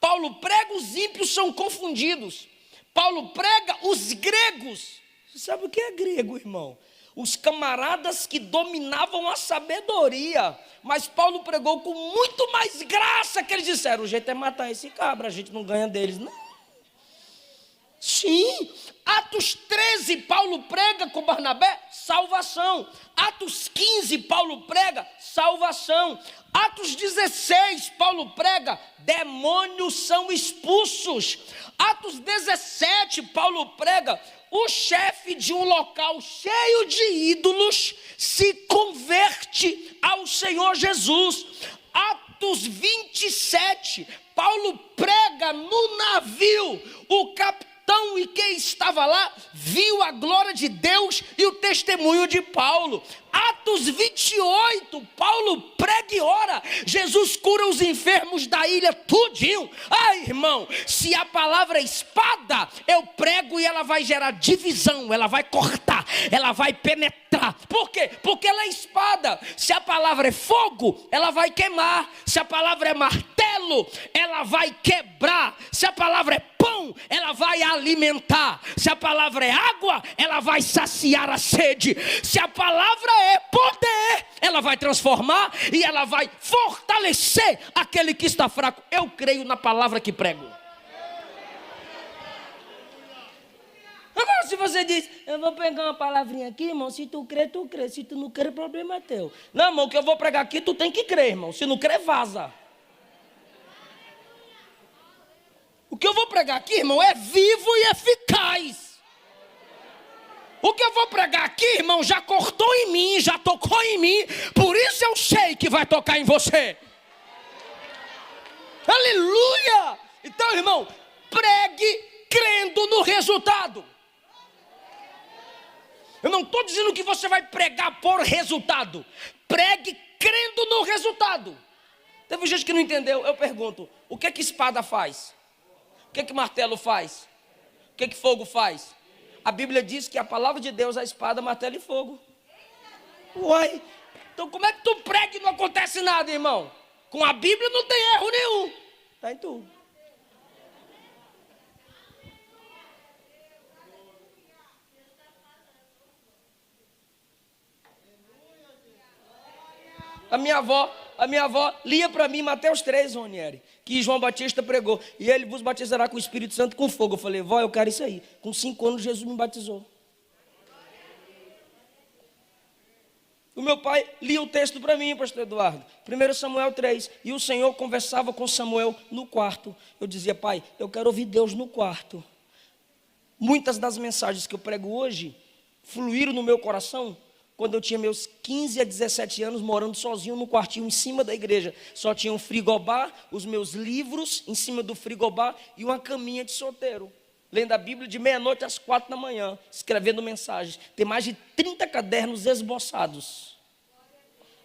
Speaker 2: Paulo prega, os ímpios são confundidos. Paulo prega, os gregos. Você sabe o que é grego, irmão? Os camaradas que dominavam a sabedoria. Mas Paulo pregou com muito mais graça, que eles disseram, o jeito é matar esse cabra, a gente não ganha deles. Não. Sim. Atos 13, Paulo prega com Barnabé, salvação. Atos 15, Paulo prega, salvação. Atos 16, Paulo prega, demônios são expulsos. Atos 17, Paulo prega, o chefe de um local cheio de ídolos se converte ao Senhor Jesus. Atos 27, Paulo prega no navio, o capitão e quem estava lá viu a glória de Deus e o testemunho de Paulo. Atos 28, Paulo prega e ora, Jesus cura os enfermos da ilha tudinho. Ai, irmão, se a palavra é espada, eu prego e ela vai gerar divisão, ela vai cortar, ela vai penetrar. Por quê? Porque ela é espada. Se a palavra é fogo, ela vai queimar. Se a palavra é martelo, ela vai quebrar. Se a palavra é pão, ela vai alimentar. Se a palavra é água, ela vai saciar a sede. Se a palavra é poder, ela vai transformar e ela vai fortalecer aquele que está fraco. Eu creio na palavra que prego. Agora, se você diz, eu vou pegar uma palavrinha aqui, irmão, se tu crê, tu crê. Se tu não crê, o problema é teu. Não, irmão, o que eu vou pregar aqui, tu tem que crer, irmão. Se não crer, vaza. O que eu vou pregar aqui, irmão, é vivo e eficaz. O que eu vou pregar aqui, irmão, já cortou em mim, já tocou em mim. Por isso eu sei que vai tocar em você. Aleluia! Então, irmão, pregue crendo no resultado. Eu não estou dizendo que você vai pregar por resultado. Pregue crendo no resultado. Teve gente que não entendeu. Eu pergunto, o que espada faz? O que martelo faz? O que fogo faz? A Bíblia diz que a palavra de Deus é a espada, martelo e fogo. Uai, então como é que tu prega e não acontece nada, irmão? Com a Bíblia não tem erro nenhum. Está em tudo. A minha avó lia para mim Mateus 3, Ronieri, que João Batista pregou. E ele vos batizará com o Espírito Santo com fogo. Eu falei, vó, eu quero isso aí. Com 5 anos Jesus me batizou. O meu pai lia o texto para mim, pastor Eduardo. 1 Samuel 3. E o Senhor conversava com Samuel no quarto. Eu dizia, pai, eu quero ouvir Deus no quarto. Muitas das mensagens que eu prego hoje fluíram no meu coração quando eu tinha meus 15 a 17 anos, morando sozinho no quartinho em cima da igreja. Só tinha um frigobar, os meus livros em cima do frigobar e uma caminha de solteiro. Lendo a Bíblia de meia-noite às 4 da manhã, escrevendo mensagens. Tem mais de 30 cadernos esboçados.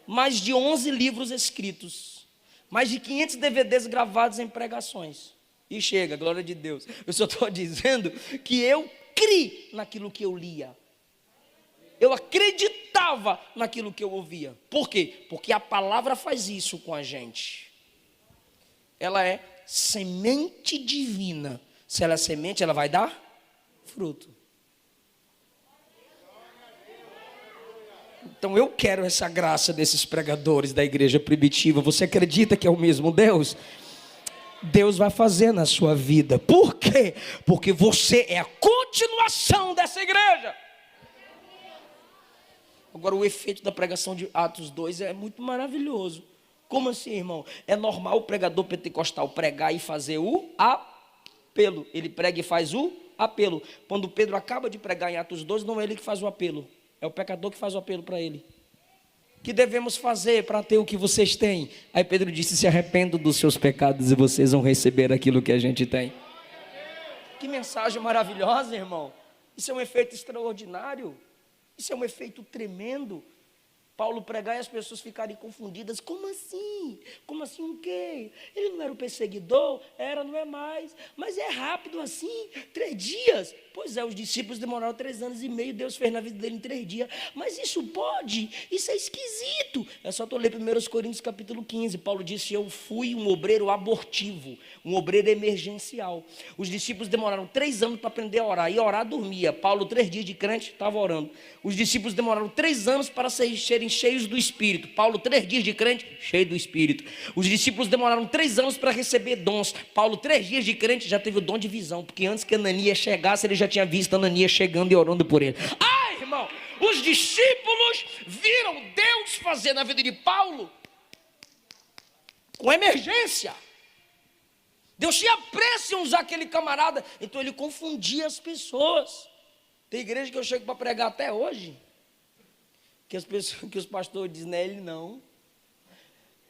Speaker 2: Mais de 11 livros escritos. Mais de 500 DVDs gravados em pregações. E chega, glória de Deus. Eu só estou dizendo que eu criei naquilo que eu lia. Eu acreditava naquilo que eu ouvia. Por quê? Porque a palavra faz isso com a gente. ela é semente divina. Se ela é semente, ela vai dar fruto. Então eu quero essa graça desses pregadores da igreja primitiva. Você acredita que é o mesmo Deus? Deus vai fazer na sua vida. Por quê? Porque você é a continuação dessa igreja. Agora, o efeito da pregação de Atos 2 é muito maravilhoso. Como assim, irmão? É normal o pregador pentecostal pregar e fazer o apelo. Ele prega e faz o apelo. Quando Pedro acaba de pregar em Atos 2, não é ele que faz o apelo. É o pecador que faz o apelo para ele. O que devemos fazer para ter o que vocês têm? Aí Pedro disse: se arrependam dos seus pecados e vocês vão receber aquilo que a gente tem. Que mensagem maravilhosa, irmão. Isso é um efeito extraordinário. Isso é um efeito tremendo. Paulo pregar e as pessoas ficarem confundidas. Como assim? Como assim o quê? Ele não era o perseguidor? Era, não é mais. Mas é rápido assim? 3 dias? Pois é, os discípulos demoraram 3 anos e meio. Deus fez na vida dele em 3 dias. Mas isso pode? Isso é esquisito. É só tu ler 1 Coríntios capítulo 15. Paulo disse: eu fui um obreiro abortivo, um obreiro emergencial. Os discípulos demoraram 3 anos para aprender a orar. E orar dormia. Paulo, 3 dias de crente, estava orando. Os discípulos demoraram 3 anos para serem cheios do Espírito. Paulo, 3 dias de crente, cheio do Espírito. Os discípulos demoraram 3 anos para receber dons. Paulo, 3 dias de crente, já teve o dom de visão, porque antes que Ananias chegasse, ele já tinha visto Ananias chegando e orando por ele. Irmão, os discípulos viram Deus fazer na vida de Paulo com emergência. Deus tinha pressa em usar aquele camarada, então ele confundia as pessoas. Tem igreja que eu chego para pregar até hoje, que os pastores dizem: não é ele não.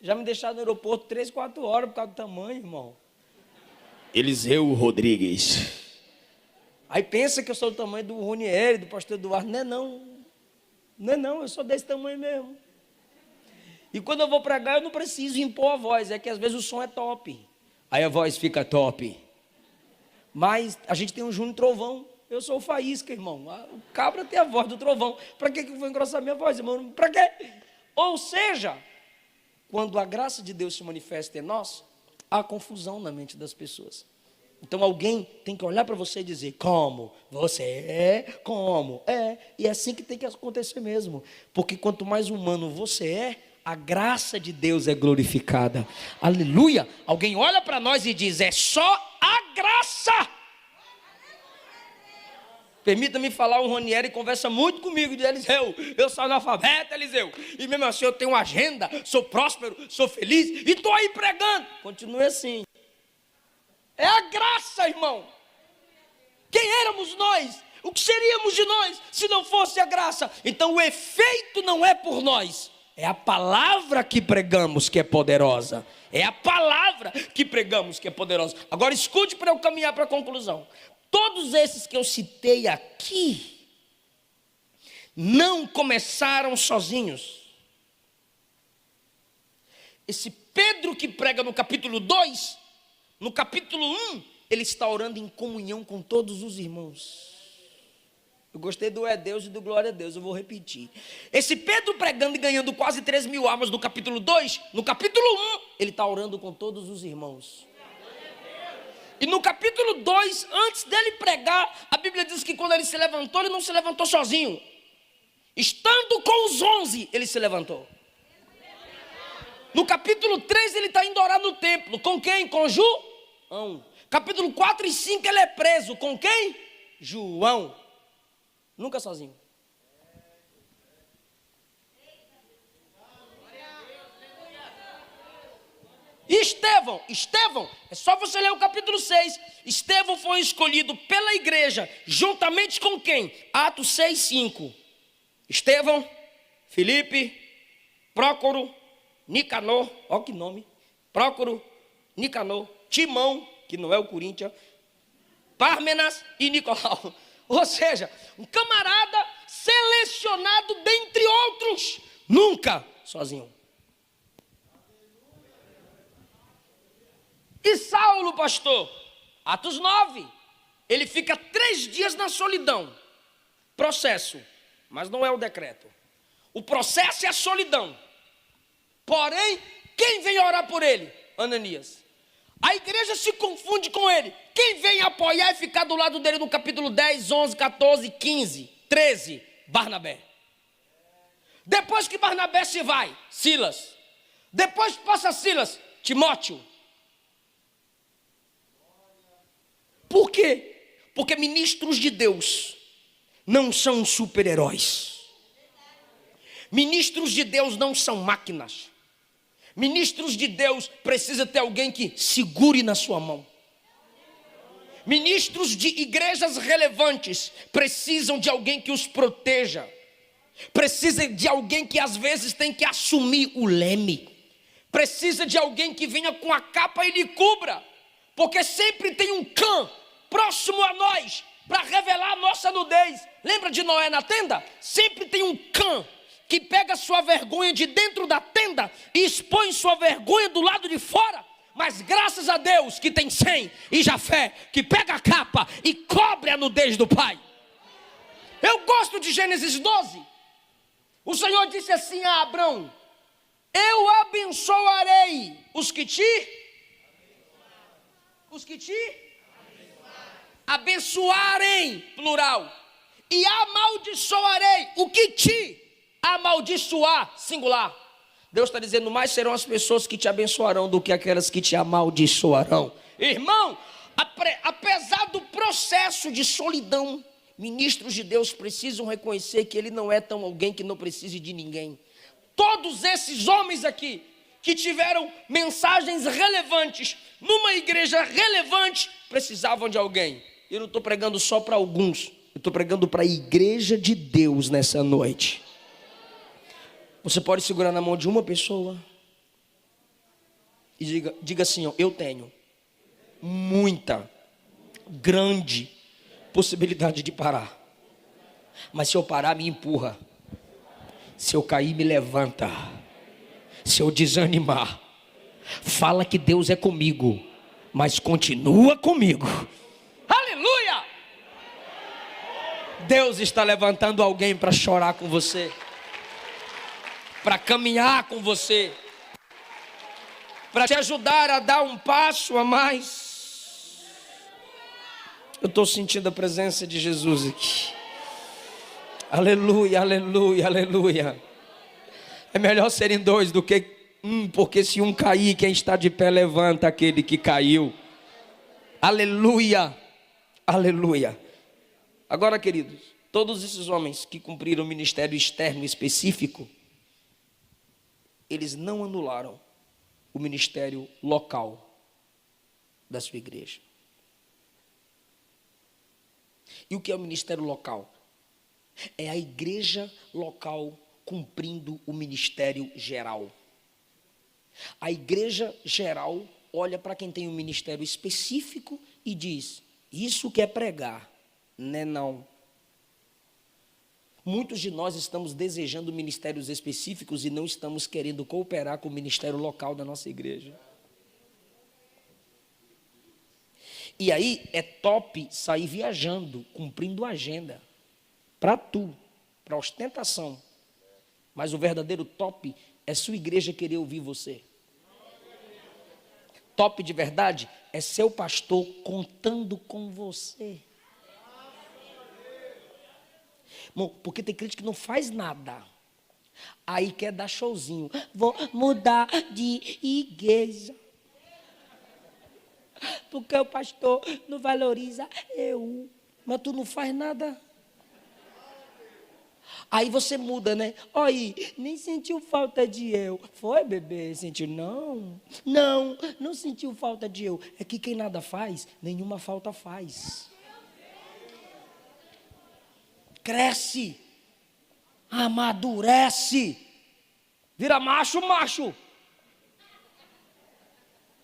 Speaker 2: Já me deixaram no aeroporto 3, 4 horas por causa do tamanho, irmão. Eliseu Rodrigues. Aí pensa que eu sou do tamanho do Ronieri, do pastor Eduardo. Não é não. Não é não, eu sou desse tamanho mesmo. E quando eu vou pregar, eu não preciso impor a voz. É que às vezes o som é top. Aí a voz fica top. Mas a gente tem um Júnior Trovão. Eu sou o Faísca, irmão. O cabra tem a voz do trovão. Para que eu vou engrossar minha voz, irmão? Para quê? Ou seja, quando a graça de Deus se manifesta em nós, há confusão na mente das pessoas. Então alguém tem que olhar para você e dizer: como? Você é? Como? É. E é assim que tem que acontecer mesmo. Porque quanto mais humano você é, a graça de Deus é glorificada. Aleluia! Alguém olha para nós e diz: é só a graça. Permita-me falar, o Ronieri conversa muito comigo, diz: Eliseu, eu sou analfabeto, Eliseu, e mesmo assim eu tenho uma agenda, sou próspero, sou feliz, e estou aí pregando. Continue assim. É a graça, irmão. Quem éramos nós? O que seríamos de nós se não fosse a graça? Então o efeito não é por nós, é a palavra que pregamos que é poderosa. É a palavra que pregamos que é poderosa. Agora escute para eu caminhar para a conclusão. Todos esses que eu citei aqui não começaram sozinhos. Esse Pedro que prega no capítulo 2, no capítulo 1, ele está orando em comunhão com todos os irmãos. Eu gostei do é Deus e do glória a Deus, eu vou repetir. Esse Pedro pregando e ganhando quase 3.000 almas no capítulo 2, no capítulo 1, ele está orando com todos os irmãos. E no capítulo 2, antes dele pregar, a Bíblia diz que quando ele se levantou, ele não se levantou sozinho. Estando com os 11, ele se levantou. No capítulo 3, ele está indo orar no templo. Com quem? Com João. Capítulo 4 e 5, ele é preso. Com quem? João. Nunca sozinho. E Estevão, é só você ler o capítulo 6. Estevão foi escolhido pela igreja, juntamente com quem? Atos 6, 5. Estevão, Filipe, Prócoro, Nicanor, olha que nome. Prócoro, Nicanor, Timão, que não é o Corinthians, Pármenas e Nicolau. Ou seja, um camarada selecionado dentre outros, nunca sozinho. E Saulo, pastor, Atos 9, ele fica 3 dias na solidão. Processo, mas não é o decreto. O processo é a solidão. Porém, quem vem orar por ele? Ananias. A igreja se confunde com ele. Quem vem apoiar e ficar do lado dele no capítulo 10, 11, 14, 15, 13? Barnabé. Depois que Barnabé se vai, Silas. Depois que passa Silas, Timóteo. Por quê? Porque ministros de Deus não são super-heróis. Ministros de Deus não são máquinas. Ministros de Deus precisa ter alguém que segure na sua mão. Ministros de igrejas relevantes precisam de alguém que os proteja. Precisa de alguém que às vezes tem que assumir o leme. Precisa de alguém que venha com a capa e lhe cubra. Porque sempre tem um cã próximo a nós para revelar a nossa nudez. Lembra de Noé na tenda? Sempre tem um cã que pega sua vergonha de dentro da tenda e expõe sua vergonha do lado de fora. Mas graças a Deus que tem Sem e Jafé, que pega a capa e cobre a nudez do pai. Eu gosto de Gênesis 12. O Senhor disse assim a Abrão: eu abençoarei os que te abençoarem, plural, e amaldiçoarei o que te amaldiçoar, singular. Deus está dizendo: mais serão as pessoas que te abençoarão do que aquelas que te amaldiçoarão. Irmão, apesar do processo de solidão, ministros de Deus precisam reconhecer que ele não é tão alguém que não precise de ninguém. Todos esses homens aqui que tiveram mensagens relevantes numa igreja relevante precisavam de alguém. Eu não estou pregando só para alguns, eu estou pregando para a igreja de Deus nessa noite. Você pode segurar na mão de uma pessoa e diga assim: ó, eu tenho muita, grande possibilidade de parar, mas se eu parar, me empurra. Se eu cair, me levanta. Se eu desanimar, fala que Deus é comigo, mas continua comigo. Aleluia! Deus está levantando alguém para chorar com você, para caminhar com você, para te ajudar a dar um passo a mais. Eu estou sentindo a presença de Jesus aqui. Aleluia, aleluia, aleluia. É melhor serem dois do que um, porque se um cair, quem está de pé levanta aquele que caiu. Aleluia, aleluia. Agora, queridos, todos esses homens que cumpriram o ministério externo específico, eles não anularam o ministério local da sua igreja. E o que é o ministério local? É a igreja local cumprindo o ministério geral. A igreja geral olha para quem tem um ministério específico e diz: isso que é pregar, né? Não. Muitos de nós estamos desejando ministérios específicos e não estamos querendo cooperar com o ministério local da nossa igreja. E aí é top sair viajando, cumprindo agenda, para tu, para ostentação. Mas o verdadeiro top é sua igreja querer ouvir você. Top de verdade é seu pastor contando com você. Porque tem crente que não faz nada, aí quer dar showzinho. Vou mudar de igreja, porque o pastor não valoriza eu. Mas tu não faz nada. Aí você muda, né? Oi, nem sentiu falta de eu. Foi, bebê? Sentiu? Não sentiu falta de eu. É que quem nada faz, nenhuma falta faz. Cresce, amadurece, vira macho.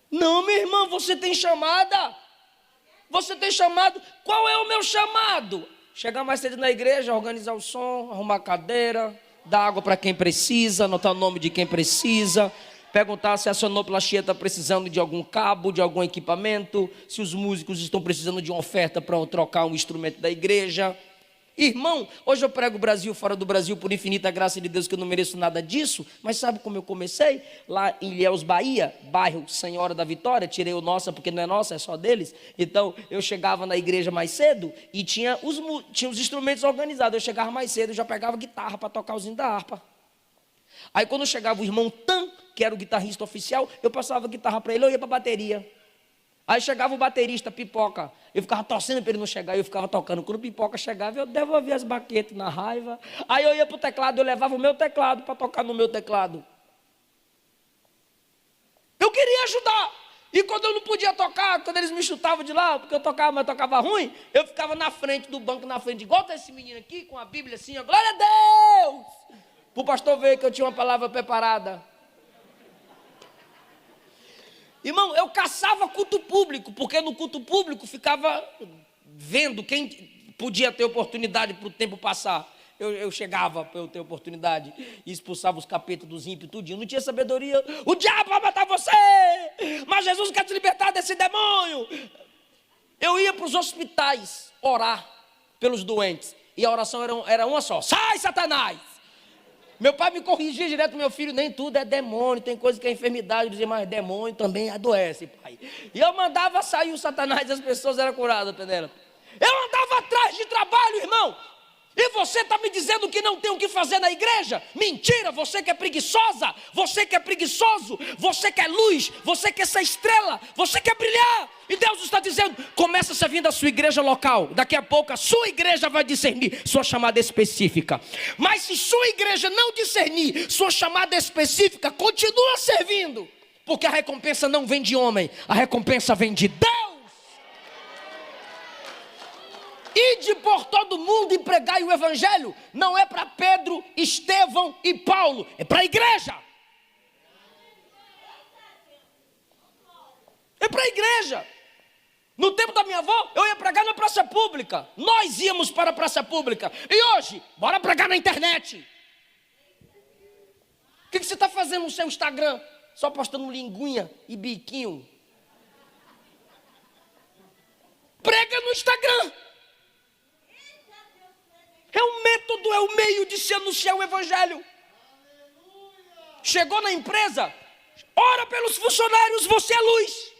Speaker 2: Não, minha irmã, você tem chamada. Você tem chamado. Qual é o meu chamado? Chegar mais cedo na igreja, organizar o som, arrumar a cadeira, dar água para quem precisa, anotar o nome de quem precisa, perguntar se a sonoplastia está precisando de algum cabo, de algum equipamento, se os músicos estão precisando de uma oferta para trocar um instrumento da igreja. Irmão, hoje eu prego o Brasil fora do Brasil por infinita graça de Deus, que eu não mereço nada disso, mas sabe como eu comecei? Lá em Ilhéus, Bahia, bairro Senhora da Vitória, tirei o nossa porque não é nossa, é só deles. Então eu chegava na igreja mais cedo e tinha os instrumentos organizados. Eu chegava mais cedo, eu já pegava guitarra para tocar os hinos da harpa. Aí quando chegava o irmão Tan, que era o guitarrista oficial, eu passava a guitarra para ele, eu ia para a bateria. Aí chegava o baterista, Pipoca, eu ficava torcendo para ele não chegar, eu ficava tocando. Quando o Pipoca chegava, eu devolvia as baquetas na raiva. Aí eu ia para o teclado, eu levava o meu teclado para tocar no meu teclado. Eu queria ajudar. E quando eu não podia tocar, quando eles me chutavam de lá, porque eu tocava, mas eu tocava ruim, eu ficava na frente do banco, na frente, igual tá esse menino aqui, com a Bíblia assim, ó, glória a Deus! Para o pastor ver que eu tinha uma palavra preparada. Irmão, eu caçava culto público, porque no culto público ficava vendo quem podia ter oportunidade para o tempo passar. Eu chegava para eu ter oportunidade e expulsava os capetas dos ímpios, tudinho. Não tinha sabedoria. O diabo vai matar você, mas Jesus quer te libertar desse demônio. Eu ia para os hospitais orar pelos doentes, e a oração era uma só: sai, Satanás! Meu pai me corrigia direto, meu filho, nem tudo é demônio, tem coisa que é enfermidade. Eu dizia, mas demônio também adoece, pai. E eu mandava sair o Satanás e as pessoas eram curadas, Penela. Eu andava atrás de trabalho, irmão. E você está me dizendo que não tem o que fazer na igreja? Mentira, você que é preguiçosa, você que é preguiçoso, você que é luz, você quer ser estrela, você quer brilhar. E Deus está dizendo, começa a servir da sua igreja local. Daqui a pouco a sua igreja vai discernir sua chamada específica. Mas se sua igreja não discernir sua chamada específica, continua servindo. Porque a recompensa não vem de homem, a recompensa vem de Deus. Ide por todo mundo e pregai o evangelho. Não é para Pedro, Estevão e Paulo, é para a igreja. É para a igreja. No tempo da minha avó, eu ia pregar na praça pública. Nós íamos para a praça pública. E hoje, bora pregar na internet. O que você está fazendo no seu Instagram? Só postando linguinha e biquinho. Prega no Instagram. É o método, é o meio de se anunciar o evangelho. Chegou na empresa, ora pelos funcionários, você é luz.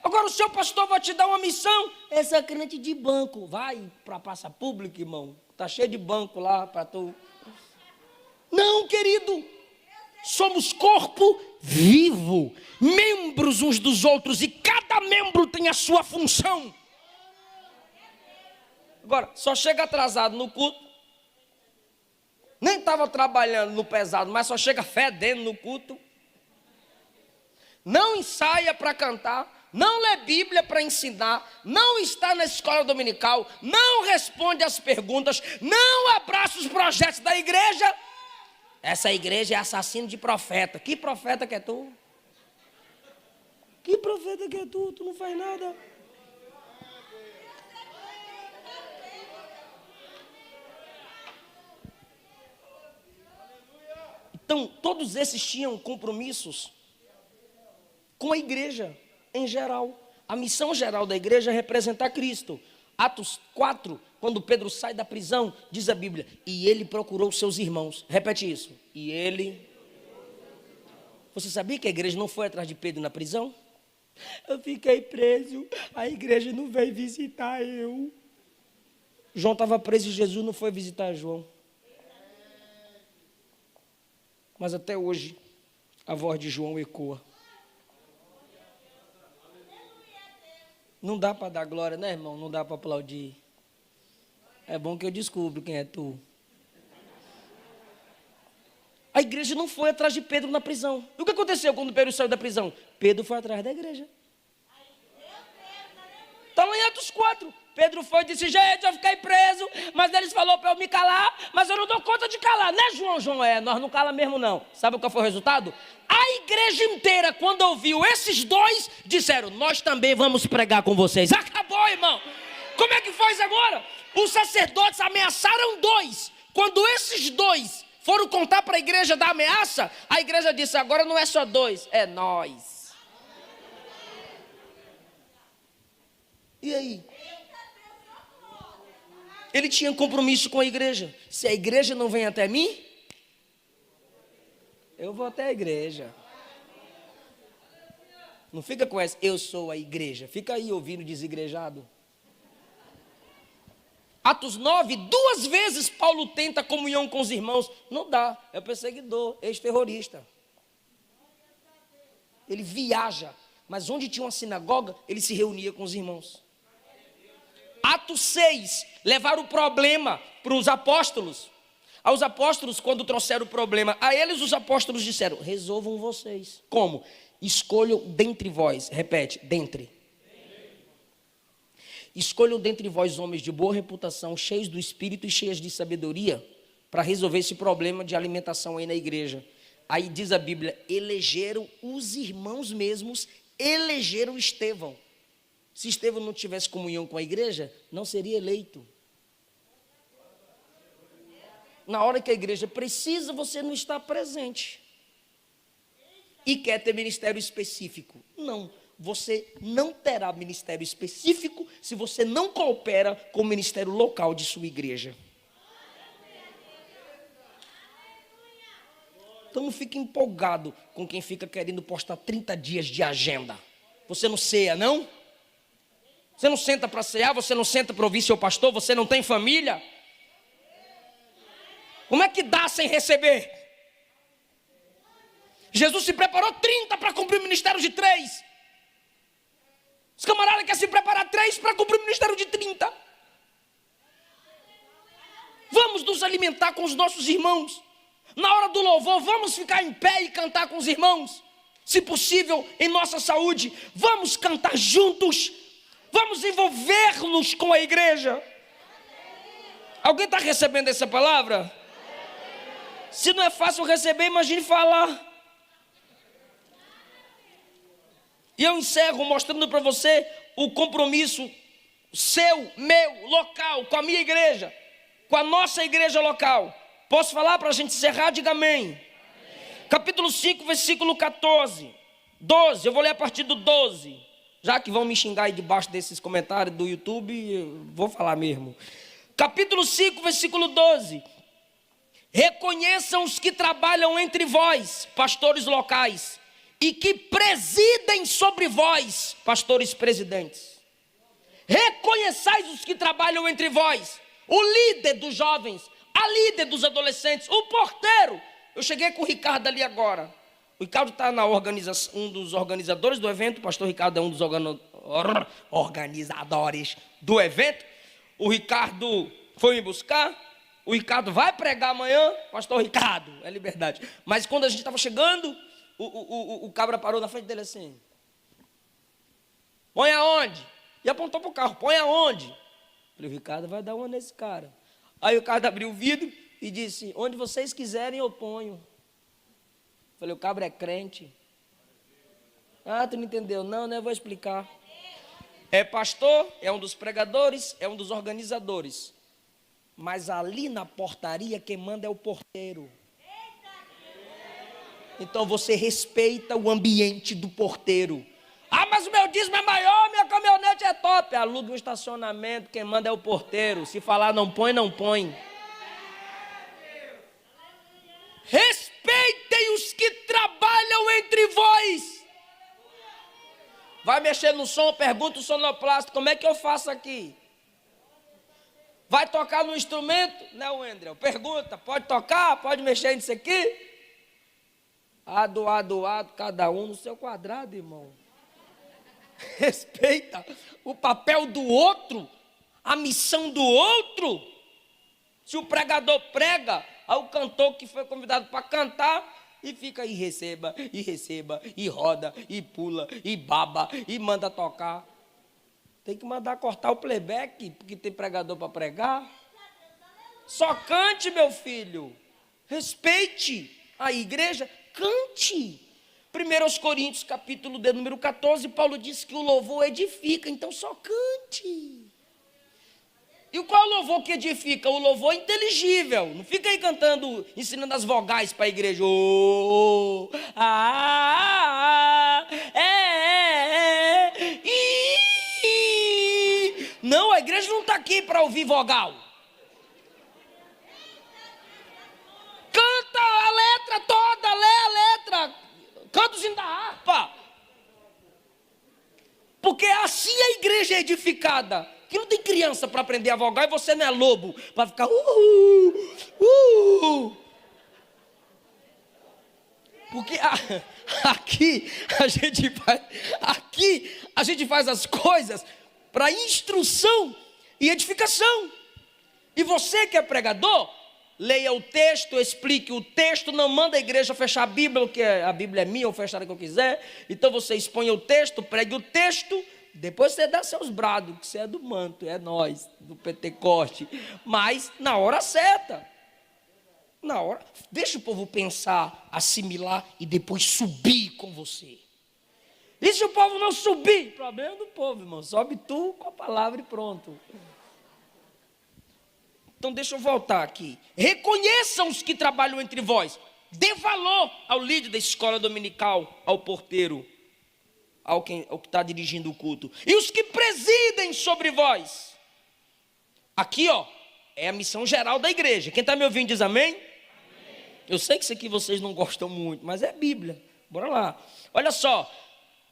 Speaker 2: Agora o seu pastor vai te dar uma missão. Essa crente de banco, vai para a praça pública, irmão. Está cheio de banco lá para tu. Não, querido. Somos corpo vivo, membros uns dos outros, e cada membro tem a sua função. Agora, só chega atrasado no culto, nem estava trabalhando no pesado, mas só chega fedendo no culto, não ensaia para cantar, não lê Bíblia para ensinar, não está na escola dominical, não responde às perguntas, não abraça os projetos da igreja. Essa igreja é assassino de profeta. Que profeta que é tu? Que profeta que é tu? Tu não faz nada. Então, todos esses tinham compromissos com a igreja em geral. A missão geral da igreja é representar Cristo. Atos 4, quando Pedro sai da prisão, diz a Bíblia, e ele procurou seus irmãos. Repete isso. E ele... Você sabia que a igreja não foi atrás de Pedro na prisão? Eu fiquei preso, a igreja não veio visitar eu. João estava preso e Jesus não foi visitar João. Mas até hoje, a voz de João ecoa. Não dá para dar glória, né, irmão? Não dá para aplaudir. É bom que eu descubro quem é tu. A igreja não foi atrás de Pedro na prisão. E o que aconteceu quando Pedro saiu da prisão? Pedro foi atrás da igreja. Está lá em Atos 4. Pedro foi e disse, gente, eu fiquei preso, mas eles falaram para eu me calar, mas eu não dou conta de calar, né, João? João, nós não cala mesmo não. Sabe qual foi o resultado? A igreja inteira, quando ouviu esses dois, disseram, nós também vamos pregar com vocês. Acabou, irmão. Como é que faz agora? Os sacerdotes ameaçaram dois. Quando esses dois foram contar para a igreja da ameaça, a igreja disse, agora não é só dois, é nós. E aí? ele tinha compromisso com a igreja. Se a igreja não vem até mim, eu vou até a igreja. Não fica com essa, eu sou a igreja. Fica aí ouvindo desigrejado. Atos 9, 2 vezes Paulo tenta comunhão com os irmãos. Não dá, é perseguidor, ex-terrorista. Ele viaja, mas onde tinha uma sinagoga, ele se reunia com os irmãos. Atos 6, levaram o problema para os apóstolos. Aos apóstolos, quando trouxeram o problema a eles, os apóstolos disseram, resolvam vocês. Como? Escolham dentre vós, repete, dentre. Escolham dentre vós homens de boa reputação, cheios do Espírito e cheios de sabedoria, para resolver esse problema de alimentação aí na igreja. Aí diz a Bíblia, elegeram os irmãos mesmos, elegeram Estevão. Se Estevão não tivesse comunhão com a igreja, não seria eleito. Na hora que a igreja precisa, você não está presente. E quer ter ministério específico. Não, você não terá ministério específico se você não coopera com o ministério local de sua igreja. Então não fique empolgado com quem fica querendo postar 30 dias de agenda. Você não ceia, não? Você não senta para cear, você não senta para ouvir seu pastor, você não tem família? Como é que dá sem receber? Jesus se preparou 30 para cumprir o ministério de 3. Os camaradas querem se preparar 3 para cumprir o ministério de 30. Vamos nos alimentar com os nossos irmãos. Na hora do louvor, vamos ficar em pé e cantar com os irmãos. Se possível, em nossa saúde, vamos cantar juntos. Vamos envolver-nos com a igreja. Alguém está recebendo essa palavra? Se não é fácil receber, imagine falar. E eu encerro mostrando para você o compromisso seu, meu, local, com a minha igreja, com a nossa igreja local. Posso falar para a gente encerrar? Diga amém. Amém. Capítulo 5, versículo 14, 12, eu vou ler a partir do 12. Já que vão me xingar aí debaixo desses comentários do YouTube, eu vou falar mesmo. Capítulo 5, versículo 12. Reconheçam os que trabalham entre vós, pastores locais, e que presidem sobre vós, pastores presidentes. Reconheçais os que trabalham entre vós, o líder dos jovens, a líder dos adolescentes, o porteiro. Eu cheguei com o Ricardo ali agora. O Ricardo está na organização, um dos organizadores do evento. O pastor Ricardo é um dos organizadores do evento. O Ricardo foi me buscar. O Ricardo vai pregar amanhã. Pastor Ricardo, é liberdade. Mas quando a gente estava chegando, o cabra parou na frente dele assim. Põe aonde? E apontou para o carro. Põe aonde? Eu falei, o Ricardo vai dar uma nesse cara. Aí o Ricardo abriu o vidro e disse, onde vocês quiserem eu ponho. Eu falei, o cabra é crente. Ah, tu não entendeu? Não, eu vou explicar. É pastor, é um dos pregadores, é um dos organizadores. Mas ali na portaria quem manda é o porteiro. Então você respeita o ambiente do porteiro. Ah, mas o meu dízimo é maior, minha caminhonete é top. Aluga um estacionamento, quem manda é o porteiro. Se falar não põe, não põe. Respeitem os que trabalham entre vós. Vai mexer no som, pergunta o sonoplasta, como é que eu faço aqui? Vai tocar no instrumento? Não, Wendel, pergunta, pode tocar, pode mexer nisso aqui? Ado, cada um no seu quadrado, irmão. Respeita o papel do outro, a missão do outro. Se o pregador prega, aí o cantor que foi convidado para cantar, e fica aí, receba, e roda, e pula, e baba, e manda tocar. Tem que mandar cortar o playback, porque tem pregador para pregar. Só cante, meu filho. Respeite a igreja, cante. 1 Coríntios, capítulo de número 14, Paulo disse que o louvor edifica, então só cante. E qual é o louvor que edifica? O louvor inteligível. Não fica aí cantando, ensinando as vogais para a igreja. Oh, Não, a igreja não está aqui para ouvir vogal. igreja edificada, que não tem criança para aprender a vogar e você não é lobo, para ficar Porque aqui a gente faz as coisas para instrução e edificação. E você que é pregador, leia o texto, explique o texto, não manda a igreja fechar a Bíblia, porque a Bíblia é minha, eu fechar a que eu quiser. Então você expõe o texto, pregue o texto, depois você dá seus brados, que você é do manto, é nós, do Pentecoste. Mas na hora certa. Na hora, deixa o povo pensar, assimilar e depois subir com você. E se o povo não subir? Problema do povo, irmão. Sobe tu com a palavra e pronto. Então deixa eu voltar aqui. Reconheçam os que trabalham entre vós. Dê valor ao líder da escola dominical, ao porteiro, ao que está dirigindo o culto. E os que presidem sobre vós. Aqui, ó, é a missão geral da igreja. Quem está me ouvindo diz amém? Eu sei que isso aqui vocês não gostam muito, mas é Bíblia. Bora lá. Olha só.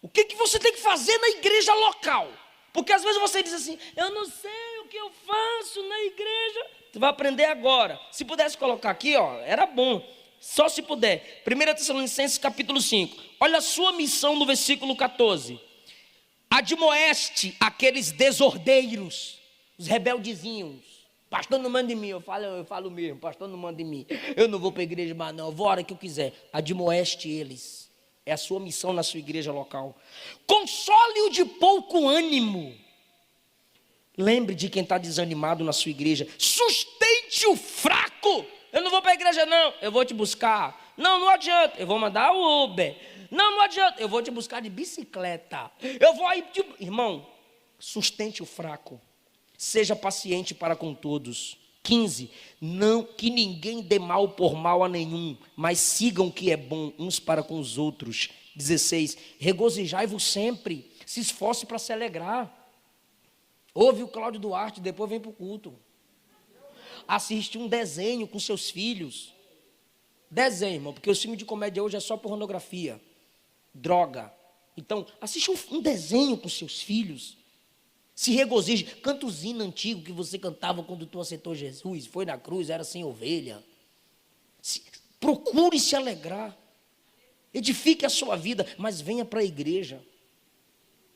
Speaker 2: O que você tem que fazer na igreja local? Porque às vezes você diz assim, eu não sei o que eu faço na igreja. Você vai aprender agora. Se pudesse colocar aqui, ó, era bom. Só se puder. 1 Tessalonicenses capítulo 5. Olha a sua missão no versículo 14. Admoeste aqueles desordeiros, os rebeldezinhos. Pastor não manda em mim, eu falo mesmo, pastor não manda em mim. Eu não vou para a igreja mais não, eu vou a hora que eu quiser. Admoeste eles. É a sua missão na sua igreja local. Console-o de pouco ânimo. Lembre de quem está desanimado na sua igreja. Sustente o fraco. Eu não vou para a igreja não, eu vou te buscar. Não adianta, eu vou mandar o Uber. Não adianta, eu vou te buscar de bicicleta. Eu vou aí, irmão, sustente o fraco. Seja paciente para com todos. 15. Não que ninguém dê mal por mal a nenhum, mas sigam o que é bom uns para com os outros. 16. Regozijai-vos sempre, se esforce para se alegrar. Ouve o Cláudio Duarte, depois vem para o culto. Assiste um desenho com seus filhos. Desenho, irmão, porque o filme de comédia hoje é só pornografia, droga. Então, assiste um desenho com seus filhos. Se regozije, canta os hinos antigos que você cantava quando tu aceitou Jesus, foi na cruz, era sem ovelha. Procure se alegrar, edifique a sua vida, mas venha para a igreja.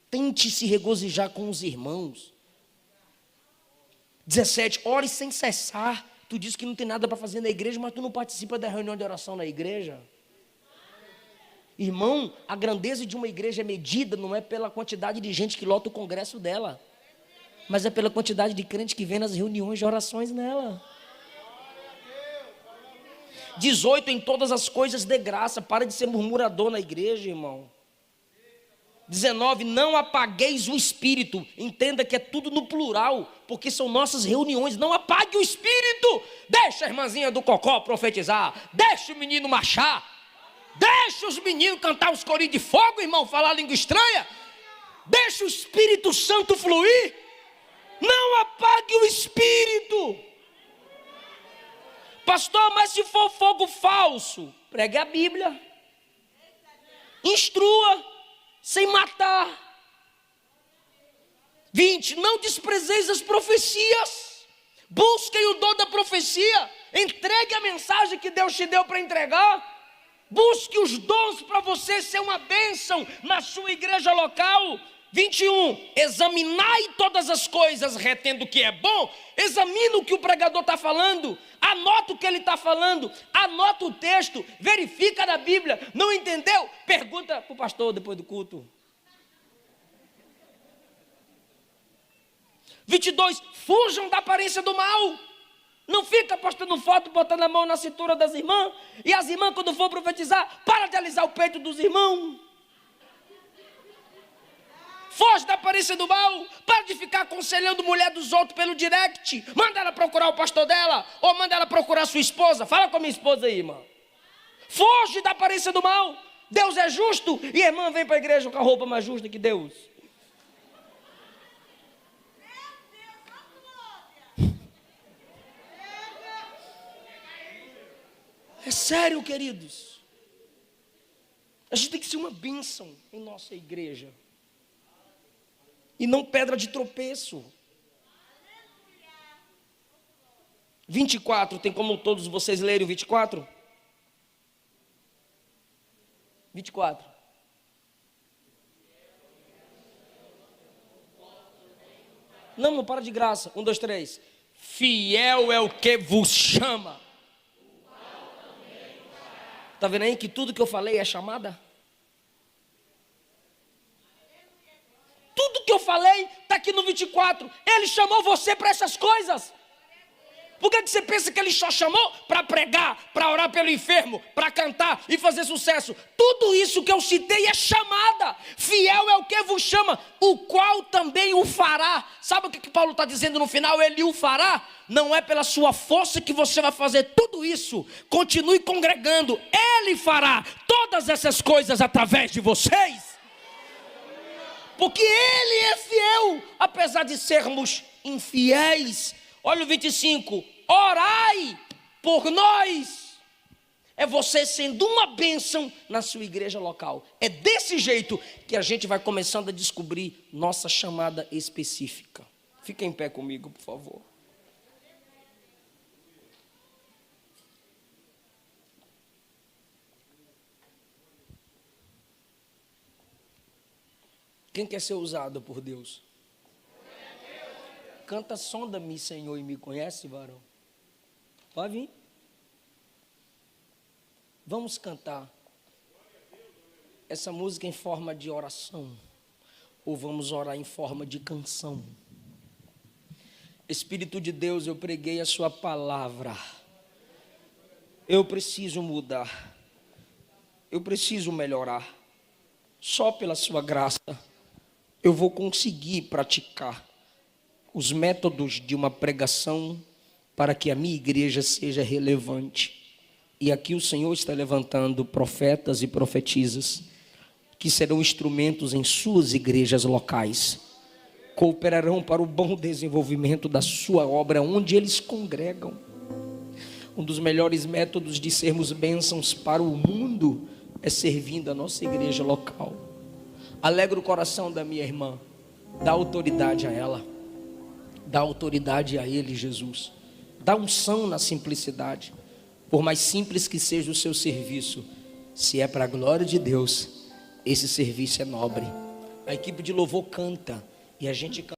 Speaker 2: Tente se regozijar com os irmãos. 17, ore sem cessar. Tu diz que não tem nada para fazer na igreja, mas tu não participa da reunião de oração na igreja. Irmão, a grandeza de uma igreja é medida não é pela quantidade de gente que lota o congresso dela, mas é pela quantidade de crentes que vem nas reuniões de orações nela. 18, em todas as coisas dê graça. Para de ser murmurador na igreja, irmão. 19, não apagueis o espírito. Entenda que é tudo no plural, porque são nossas reuniões. Não apague o espírito. Deixa a irmãzinha do Cocó profetizar. Deixa o menino marchar. Deixa os meninos cantar os corinhos de fogo, irmão, falar língua estranha. Deixa o Espírito Santo fluir. Não apague o espírito. Pastor, mas se for fogo falso, pregue a Bíblia. Instrua, sem matar. 20, não desprezeis as profecias. Busquem o dom da profecia. Entregue a mensagem que Deus te deu para entregar. Busque os dons para você ser uma bênção na sua igreja local. 21, examinai todas as coisas, retendo o que é bom. Examina o que o pregador está falando. Anota o que ele está falando. Anota o texto. Verifica na Bíblia. Não entendeu? Pergunta para o pastor depois do culto. 22, fujam da aparência do mal. Não fica postando foto, botando a mão na cintura das irmãs. E as irmãs, quando for profetizar, para de alisar o peito dos irmãos. Foge da aparência do mal. Para de ficar aconselhando mulher dos outros pelo direct. Manda ela procurar o pastor dela. Ou manda ela procurar sua esposa. Fala com a minha esposa aí, irmã. Foge da aparência do mal. Deus é justo. E a irmã vem para a igreja com a roupa mais justa que Deus. É sério, queridos. A gente tem que ser uma bênção em nossa igreja. e não pedra de tropeço. 24, tem como todos vocês lerem o 24? 24. Não para de graça. 1, 2, 3. Fiel é o que vos chama. Está vendo aí que tudo que eu falei é chamada? Tudo que eu falei está aqui no 24. Ele chamou você para essas coisas. Por que você pensa que ele só chamou para pregar, para orar pelo enfermo, para cantar e fazer sucesso? Tudo isso que eu citei é chamada. Fiel é o que vos chama, o qual também o fará. Sabe o que Paulo está dizendo no final? Ele o fará. Não é pela sua força que você vai fazer tudo isso. Continue congregando. Ele fará todas essas coisas através de vocês. Porque Ele é fiel, apesar de sermos infiéis. Olha o 25, orai por nós. É você sendo uma bênção na sua igreja local. É desse jeito que a gente vai começando a descobrir nossa chamada específica. Fica em pé comigo, por favor. Quem quer ser usado por Deus? Canta, sonda-me, Senhor, e me conhece, varão. Pode vir. Vamos cantar essa música em forma de oração, ou vamos orar em forma de canção. Espírito de Deus, eu preguei a sua palavra. Eu preciso mudar. Eu preciso melhorar. Só pela sua graça eu vou conseguir praticar os métodos de uma pregação para que a minha igreja seja relevante. E aqui o Senhor está levantando profetas e profetisas que serão instrumentos em suas igrejas locais. Cooperarão para o bom desenvolvimento da sua obra onde eles congregam. Um dos melhores métodos de sermos bênçãos para o mundo é servindo a nossa igreja local. Alegra o coração da minha irmã. Dá autoridade a ela. Dá autoridade a ele, Jesus. Dá unção na simplicidade. Por mais simples que seja o seu serviço, se é para a glória de Deus, esse serviço é nobre. A equipe de louvor canta e a gente canta.